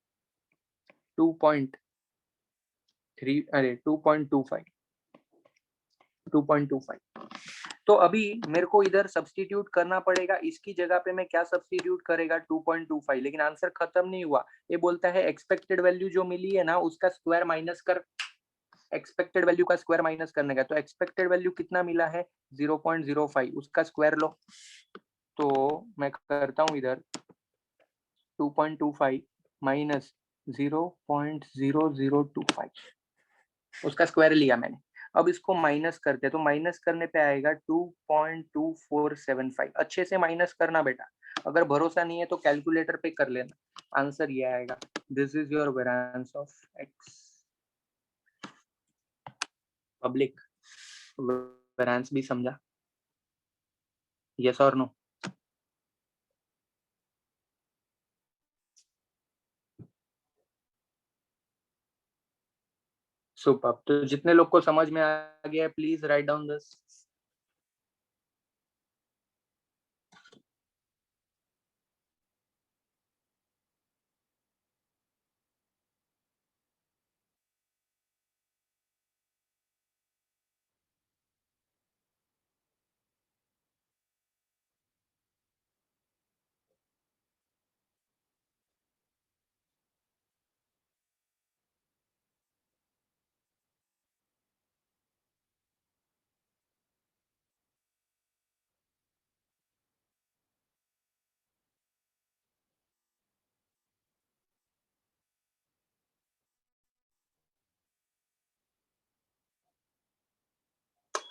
2.3, अरे 2.25, 2.25। तो अभी मेरे को इधर सब्स्टिट्यूट करना पड़ेगा, इसकी जगह पे मैं क्या सब्स्टिट्यूट करेगा? 2.25। लेकिन आंसर खत्म नहीं हुआ, ये बोलता है एक्सपेक्टेड वैल्यू जो मिली है ना उसका स्क्वायर माइनस कर। एक्सपेक्टेड वैल्यू का स्क्वायर माइनस करने का, तो एक्सपेक्टेड वैल्यू कितना मिला है? 0.05, उसका स्क्वायर लो। तो मैं करता हूँ इधर 2.25 माइनस 0.0025, उसका स्क्वायर लिया मैंने। अब इसको माइनस करते, तो माइनस करने पे आएगा 2.2475। अच्छे से माइनस करना बेटा, अगर भरोसा नहीं है तो कैलकुलेटर पे कर लेना, आंसर ये आएगा। This is your variance of x. Public variance भी समझा? यस और नो? सुपर। तो जितने लोग को समझ में आ गया प्लीज राइट डाउन दिस।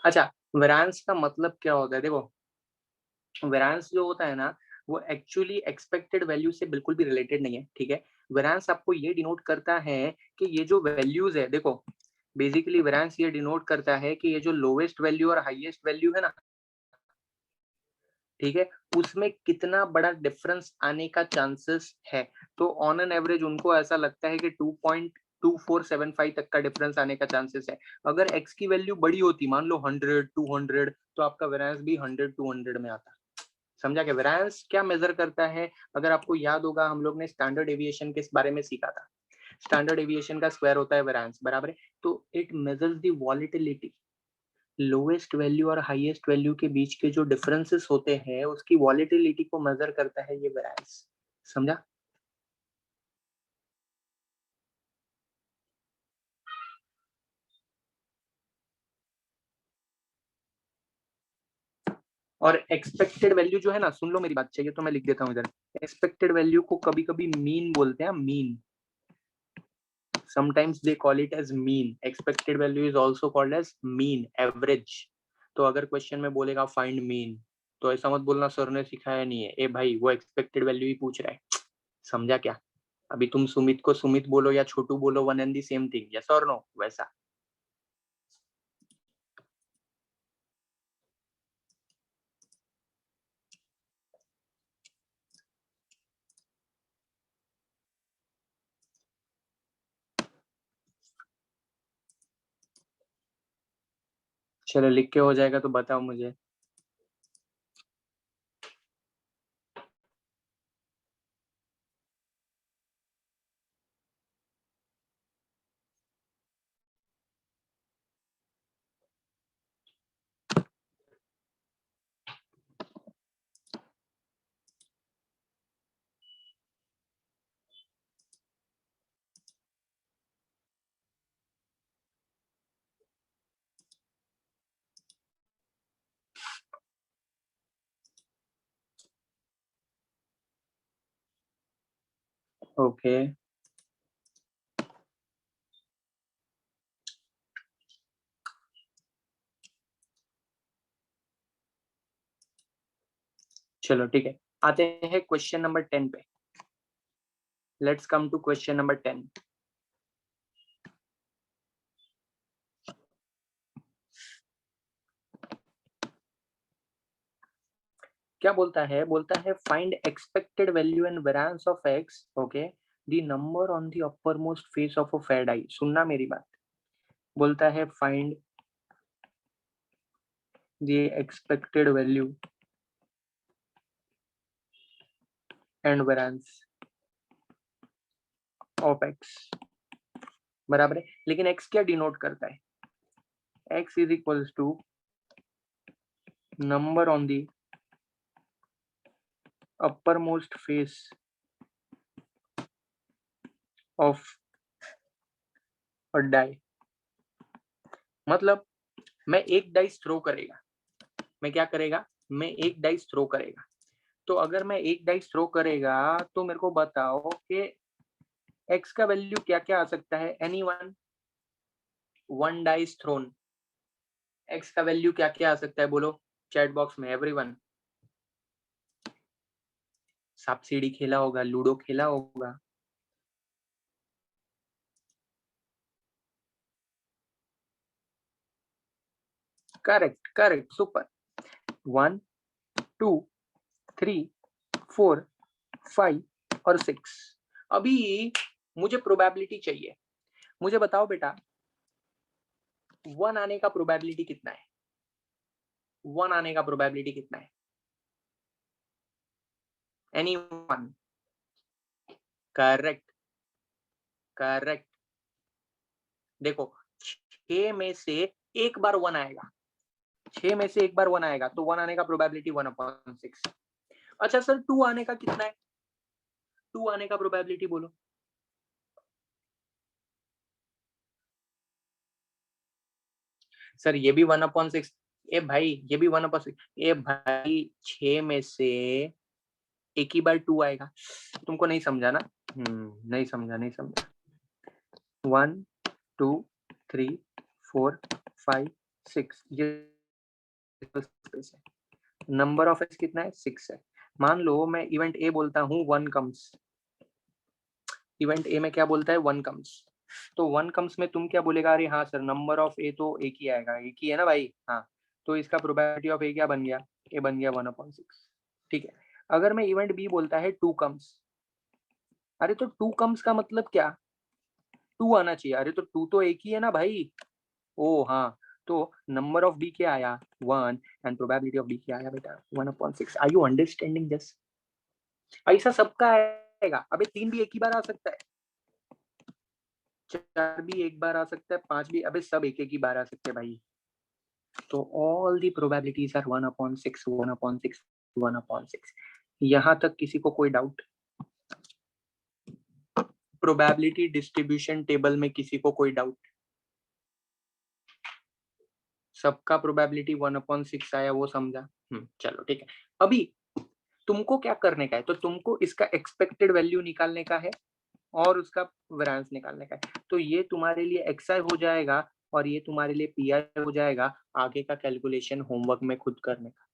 अच्छा, वेरिएंस का मतलब क्या होता है? देखो, वेरिएंस जो होता है ना, वो एक्चुअली एक्सपेक्टेड वैल्यू से बिल्कुल भी रिलेटेड नहीं है, ठीक है। वेरिएंस आपको ये डिनोट करता है कि ये जो वैल्यूज है, देखो बेसिकली वेरिएंस ये डिनोट करता है कि ये जो लोवेस्ट वैल्यू और हाईएस्ट वैल्यू है ना, ठीक है, उसमें कितना बड़ा डिफरेंस आने का चांसेस है। तो ऑन एन एवरेज उनको ऐसा लगता है कि 2.2475 तक का डिफरेंस आने का चांसेस है। अगर एक्स की वैल्यू बड़ी होती, मान लो 100, 200, तो आपका वेरिएंस भी 100, 200 में आता। समझा? क्या वेरिएंस क्या मेजर करता है? अगर आपको याद होगा, हम लोग ने स्टैंडर्ड एविएशन के बारे में सीखा था। स्टैंडर्ड एविएशन का स्क्वायर होता है वेरिएंस, बराबर है। तो it measures the volatility, lowest value और हाईएस्ट वैल्यू के बीच के जो डिफरेंसेस होते हैं उसकी वॉलेटिलिटी को मेजर करता है ये वेरिएंस। समझा? और एक्सपेक्टेड वैल्यू जो है ना, सुन लो मेरी बात, चाहिए तो मैं लिख देता हूँ इधर। एक्सपेक्टेड वैल्यू को कभी कभी मीन बोलते हैं, mean. sometimes they call it as mean. Expected value is also called as mean, average. तो अगर क्वेश्चन में बोलेगा फाइंड मीन, तो ऐसा मत बोलना सर ने सिखाया नहीं है। ए भाई, वो एक्सपेक्टेड वैल्यू ही पूछ रहा है। समझा क्या? अभी तुम सुमित को सुमित बोलो या छोटू बोलो, one and the same thing, yes और नो? वैसा। चलो लिख के हो जाएगा तो बताओ मुझे। ओके चलो ठीक है, आते हैं क्वेश्चन नंबर 10 पे। Let's come to question number 10। क्या बोलता है find expected value and variance of x, okay, the number on the upper most face of a fair die. सुनना मेरी बात। बोलता है find the expected value and variance of x, बराबर है। लेकिन एक्स क्या डिनोट करता है? X is equals to number on the upper most face of a die. मतलब मैं एक डाइस थ्रो करेगा, मैं क्या करेगा, मैं एक डाइस थ्रो करेगा। तो अगर मैं एक डाइस थ्रो करेगा तो मेरे को बताओ कि एक्स का वैल्यू क्या क्या आ सकता है। Any one dice thrown, x का वैल्यू क्या क्या आ सकता है बोलो चैट बॉक्स में एवरीवन। सांप सीढ़ी खेला होगा, लूडो खेला होगा। Correct correct, super. 1 2 3 4 5 और 6। अभी मुझे प्रोबेबिलिटी चाहिए। मुझे बताओ बेटा, 1 आने का प्रोबेबिलिटी कितना है? 1 आने का प्रोबेबिलिटी कितना है? एनीवन? Correct correct. देखो 6 में से एक बार 1 आएगा, 6 में से एक बार 1 आएगा, तो 1 आने का प्रोबेबिलिटी 1/6। अच्छा सर 2 आने का कितना है? 2 आने का प्रोबेबिलिटी बोलो। सर ये भी 1/6। ए भाई ये भी 1/6। ए भाई 6 में से एक ही बार 2 आएगा। तुमको नहीं समझा ना? नहीं समझा नहीं समझा। 1 2 3 4 5 6, ये नंबर ऑफ एक्स कितना है? 6 है। मान लो मैं इवेंट ए बोलता हूँ 1 कम्स। इवेंट ए में क्या बोलता है? 1 कम्स। तो 1 कम्स में तुम क्या बोलेगा? अरे हाँ सर नंबर ऑफ ए तो एक ही आएगा, एक ही है ना भाई। हाँ, तो इसका प्रोबेबिलिटी ऑफ ए क्या बन गया? ए बन गया 1/6। ठीक है। अगर मैं इवेंट बी बोलता है 2 कम्स, अरे तो 2 कम्स का मतलब क्या? 2 आना चाहिए। अरे तो 2 तो एक ही है ना भाई। ओ हाँ, तो नंबर ऑफ बी क्या आया? 1 एंड प्रोबेबिलिटी ऑफ बी क्या आया बेटा? 1/6। Are you understanding this? ऐसा सबका आएगा। अबे 3 भी एक ही बार आ सकता है, 4 भी एक बार आ सकता है, 5 भी, अबे सब एक एक ही बार आ सकते हैं भाई। तो ऑल दी प्रोबेबिलिटीज आर 1/6 1/6 1/6। यहाँ तक किसी को कोई डाउट? प्रोबेबिलिटी डिस्ट्रीब्यूशन टेबल में किसी को कोई डाउट? सबका प्रोबेबिलिटी 1/6 आया, वो समझा। चलो ठीक है। अभी तुमको क्या करने का है? तो तुमको इसका एक्सपेक्टेड वैल्यू निकालने का है और उसका वेरिएंस निकालने का है। तो ये तुम्हारे लिए एक्सआई हो जाएगा और ये तुम्हारे लिए पीआई हो जाएगा। आगे का कैलकुलेशन होमवर्क में खुद करने का,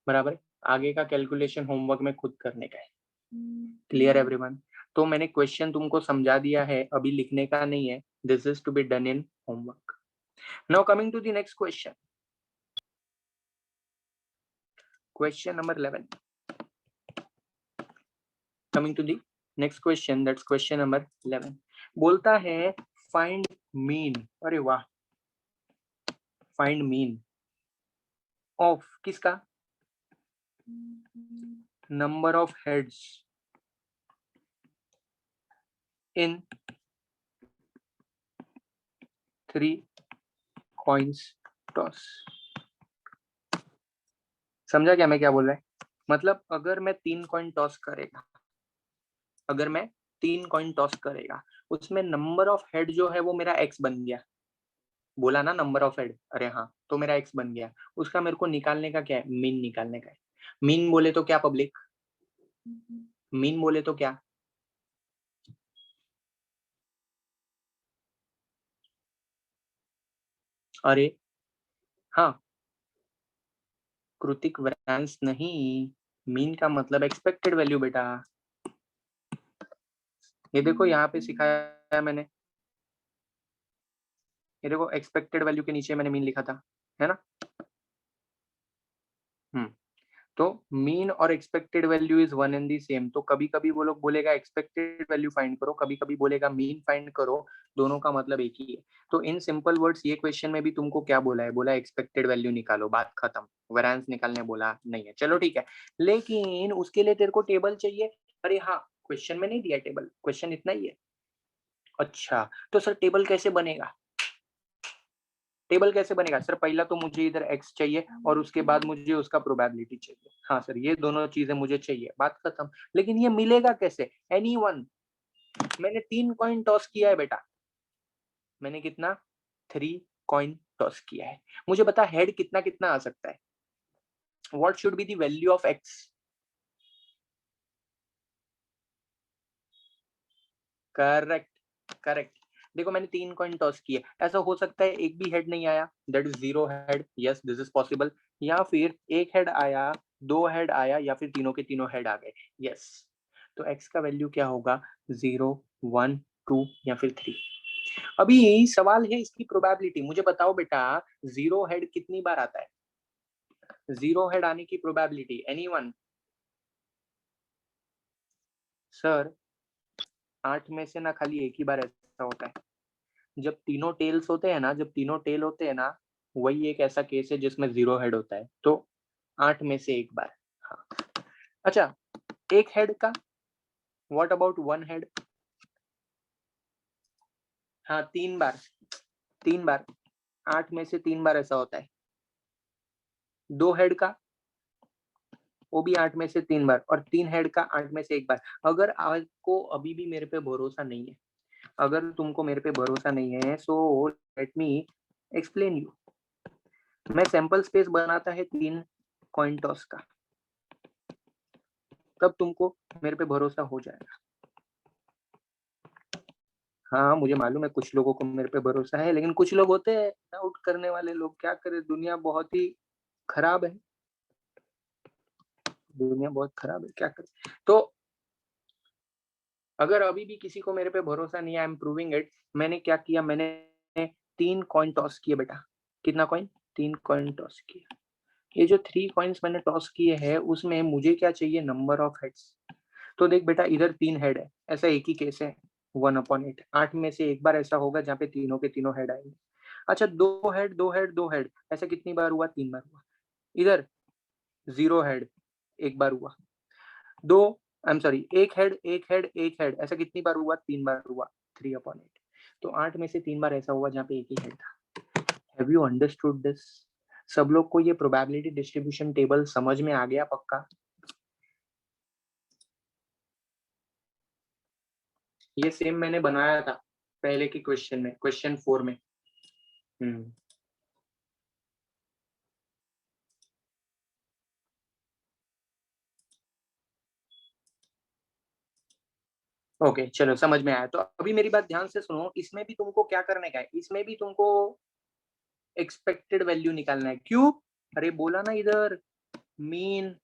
बराबर। आगे का कैलकुलेशन होमवर्क में खुद करने का है। Clear everyone? तो मैंने क्वेश्चन तुमको समझा दिया है, अभी लिखने का नहीं है। This is to be done in homework. Now coming to the next question, question number 11। Coming to the next question, that's question number 11। बोलता है फाइंड मीन। अरे वाह, फाइंड मीन ऑफ किसका, number of heads in 3 coins toss. समझा क्या मैं क्या बोल रहा है? मतलब अगर मैं 3 कॉइन टॉस करेगा, अगर मैं 3 कॉइन टॉस करेगा, उसमें नंबर ऑफ हेड जो है वो मेरा एक्स बन गया, बोला ना नंबर ऑफ हेड, अरे हाँ, तो मेरा एक्स बन गया। उसका मेरे को निकालने का क्या है, मीन निकालने का है। मीन बोले तो क्या पब्लिक, मीन बोले तो क्या, अरे हाँ कृतिक, वैरिएंस नहीं, मीन का मतलब एक्सपेक्टेड वैल्यू बेटा। ये देखो यहाँ पे सिखाया मैंने, ये देखो एक्सपेक्टेड वैल्यू के नीचे मैंने मीन लिखा था, है ना। तो मीन और expected value is one and the same. तो कभी कभी वो लोग बोलेगा एक्सपेक्टेड वैल्यू फाइंड करो, कभी कभी बोलेगा मीन फाइंड करो, दोनों का मतलब एक ही है। तो इन सिंपल वर्ड्स ये क्वेश्चन में भी तुमको क्या बोला है, बोला एक्सपेक्टेड वैल्यू निकालो, बात खत्म। वेरिएंस निकालने बोला नहीं है, चलो ठीक है। लेकिन उसके लिए तेरे को टेबल चाहिए। अरे हाँ, क्वेश्चन में नहीं दिया टेबल, क्वेश्चन इतना ही है। अच्छा तो सर टेबल कैसे बनेगा, टेबल कैसे बनेगा सर? पहला तो मुझे इधर x चाहिए और उसके बाद मुझे उसका प्रोबेबिलिटी चाहिए। हाँ सर, ये दोनों चीजें मुझे चाहिए, बात खत्म। लेकिन ये मिलेगा कैसे? एनीवन। मैंने 3 कॉइन टॉस किया है बेटा, मैंने कितना, 3 कॉइन टॉस किया है। मुझे बता हेड कितना कितना आ सकता है, what should be the value of x? Correct correct. देखो मैंने 3 कॉइन टॉस किए, ऐसा हो सकता है एक भी हेड नहीं आया, that is 0 head, yes this is possible. या फिर एक हेड आया, 2 हेड आया, या फिर तीनों के तीनों हेड आ गए, यस। तो x का वैल्यू क्या होगा, 0 1 2 या फिर 3। अभी सवाल है इसकी प्रोबेबिलिटी। मुझे बताओ बेटा 0 हेड कितनी बार आता है, 0 हेड आने की प्रोबेबिलिटी, एनीवन? सर 8 में से ना खाली एक ही बार ऐसा होता है, जब तीनों टेल्स होते हैं ना, जब तीनों टेल होते हैं ना, वही एक ऐसा केस है जिसमें 0 हेड होता है। तो 8 में से एक बार। हाँ अच्छा, एक हेड का, व्हाट अबाउट 1 हेड? हाँ 3 बार, 3 बार, 8 में से 3 बार ऐसा होता है। 2 हेड का, वो भी 8 में से 3 बार, और 3 हेड का 8 में से एक बार। अगर आपको अभी भी मेरे पे भरोसा नहीं है, अगर तुमको मेरे पे भरोसा नहीं है, so let me explain you. मैं सैंपल स्पेस बनाता है 3 कॉइन टॉस का, तब तुमको मेरे पे भरोसा हो जाएगा। हाँ मुझे मालूम है कुछ लोगों को मेरे पे भरोसा है, लेकिन कुछ लोग होते हैं डाउट करने वाले लोग, क्या करे, दुनिया बहुत ही खराब है, दुनिया बहुत खराब है, क्या करे। तो अगर अभी भी किसी को मेरे पे भरोसा नहीं है, आई एम प्रूविंग इट। मैंने क्या किया, मैंने 3 कॉइन टॉस किए बेटा। कितना कॉइन, 3 कॉइन टॉस किए। ये जो 3 कॉइन्स मैंने टॉस किए हैं, उसमें मुझे क्या चाहिए, नंबर ऑफ हेड्स। तो देख बेटा इधर 3 हेड है, ऐसा एक ही केस है, 1/8। 8 में से एक बार ऐसा होगा जहाँ पे तीनों के तीनों हेड आएंगे। अच्छा 2 हेड 2 हेड 2 हेड, ऐसा कितनी बार हुआ, 3 बार हुआ। इधर 0 हेड, एक बार हुआ। दो, आई एम सॉरी, एक हेड एक हेड एक हेड, ऐसा कितनी बार हुआ, 3 बार हुआ, 3/8। तो 8 में से 3 बार ऐसा हुआ जहाँ पे एक ही हेड था। Have you understood this? सब लोग को ये प्रोबेबिलिटी डिस्ट्रीब्यूशन टेबल समझ में आ गया पक्का? ये सेम मैंने बनाया था पहले के क्वेश्चन में, क्वेश्चन 4 में। ओके चलो समझ में आया। तो अभी मेरी बात ध्यान से सुनो, इसमें भी तुमको क्या करने का है, इसमें भी तुमको एक्सपेक्टेड वैल्यू निकालना है। क्यों? अरे बोला ना इधर मीन।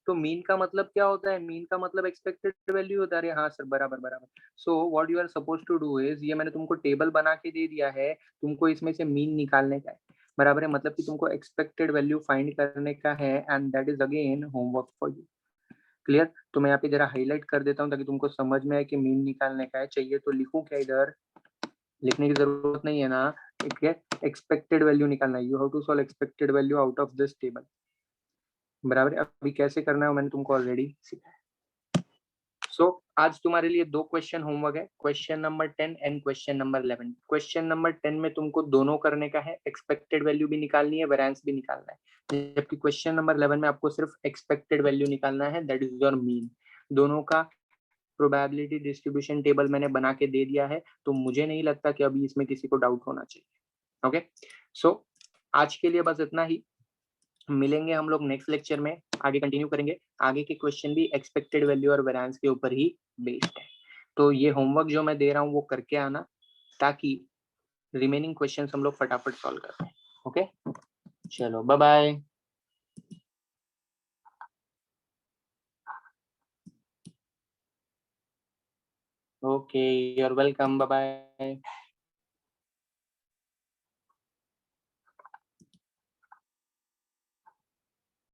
तो मीन का मतलब क्या होता है, मीन का मतलब एक्सपेक्टेड वैल्यू होता है। अरे हाँ सर, बराबर बराबर। So what you are suppose to do is, ये मैंने तुमको टेबल बना के दे दिया है, तुमको इसमें से मीन निकालने का है, बराबर है। मतलब कि तुमको एक्सपेक्टेड वैल्यू फाइंड करने का है, and that is again homework for you. Clear? तो मैं यहाँ पे जरा हाईलाइट कर देता हूँ ताकि तुमको समझ में आए कि मीन निकालने का है। चाहिए तो लिखूं क्या इधर? लिखने की जरूरत नहीं है ना, ठीक है, एक्सपेक्टेड वैल्यू निकालना है, you have to solve expected value out of this table, बराबर है। अभी कैसे करना है मैंने तुमको ऑलरेडी सिखाया। सो आज तुम्हारे लिए दो क्वेश्चन होमवर्क है, question number 10 and question number 11। Question number 10 में तुमको दोनों करने का है, एक्सपेक्टेड वैल्यू भी निकालनी है, वेरिएंस भी निकालना है, जबकि क्वेश्चन नंबर 11 में आपको सिर्फ एक्सपेक्टेड वैल्यू निकालना है, दैट इज योर मीन। दोनों का प्रोबेबिलिटी डिस्ट्रीब्यूशन टेबल मैंने बना के दे दिया है, तो मुझे नहीं लगता कि अभी इसमें किसी को डाउट होना चाहिए। ओके, सो आज के लिए बस इतना ही, मिलेंगे हम लोग नेक्स्ट लेक्चर में, आगे कंटिन्यू करेंगे। आगे के क्वेश्चन भी एक्सपेक्टेड वैल्यू और वेरिएंस के ऊपर ही बेस्ड है, तो ये होमवर्क जो मैं दे रहा हूँ वो करके आना, ताकि रिमेनिंग क्वेश्चंस हम लोग फटाफट सॉल्व कर पाए। ओके, चलो bye bye. Okay, you are welcome, bye bye.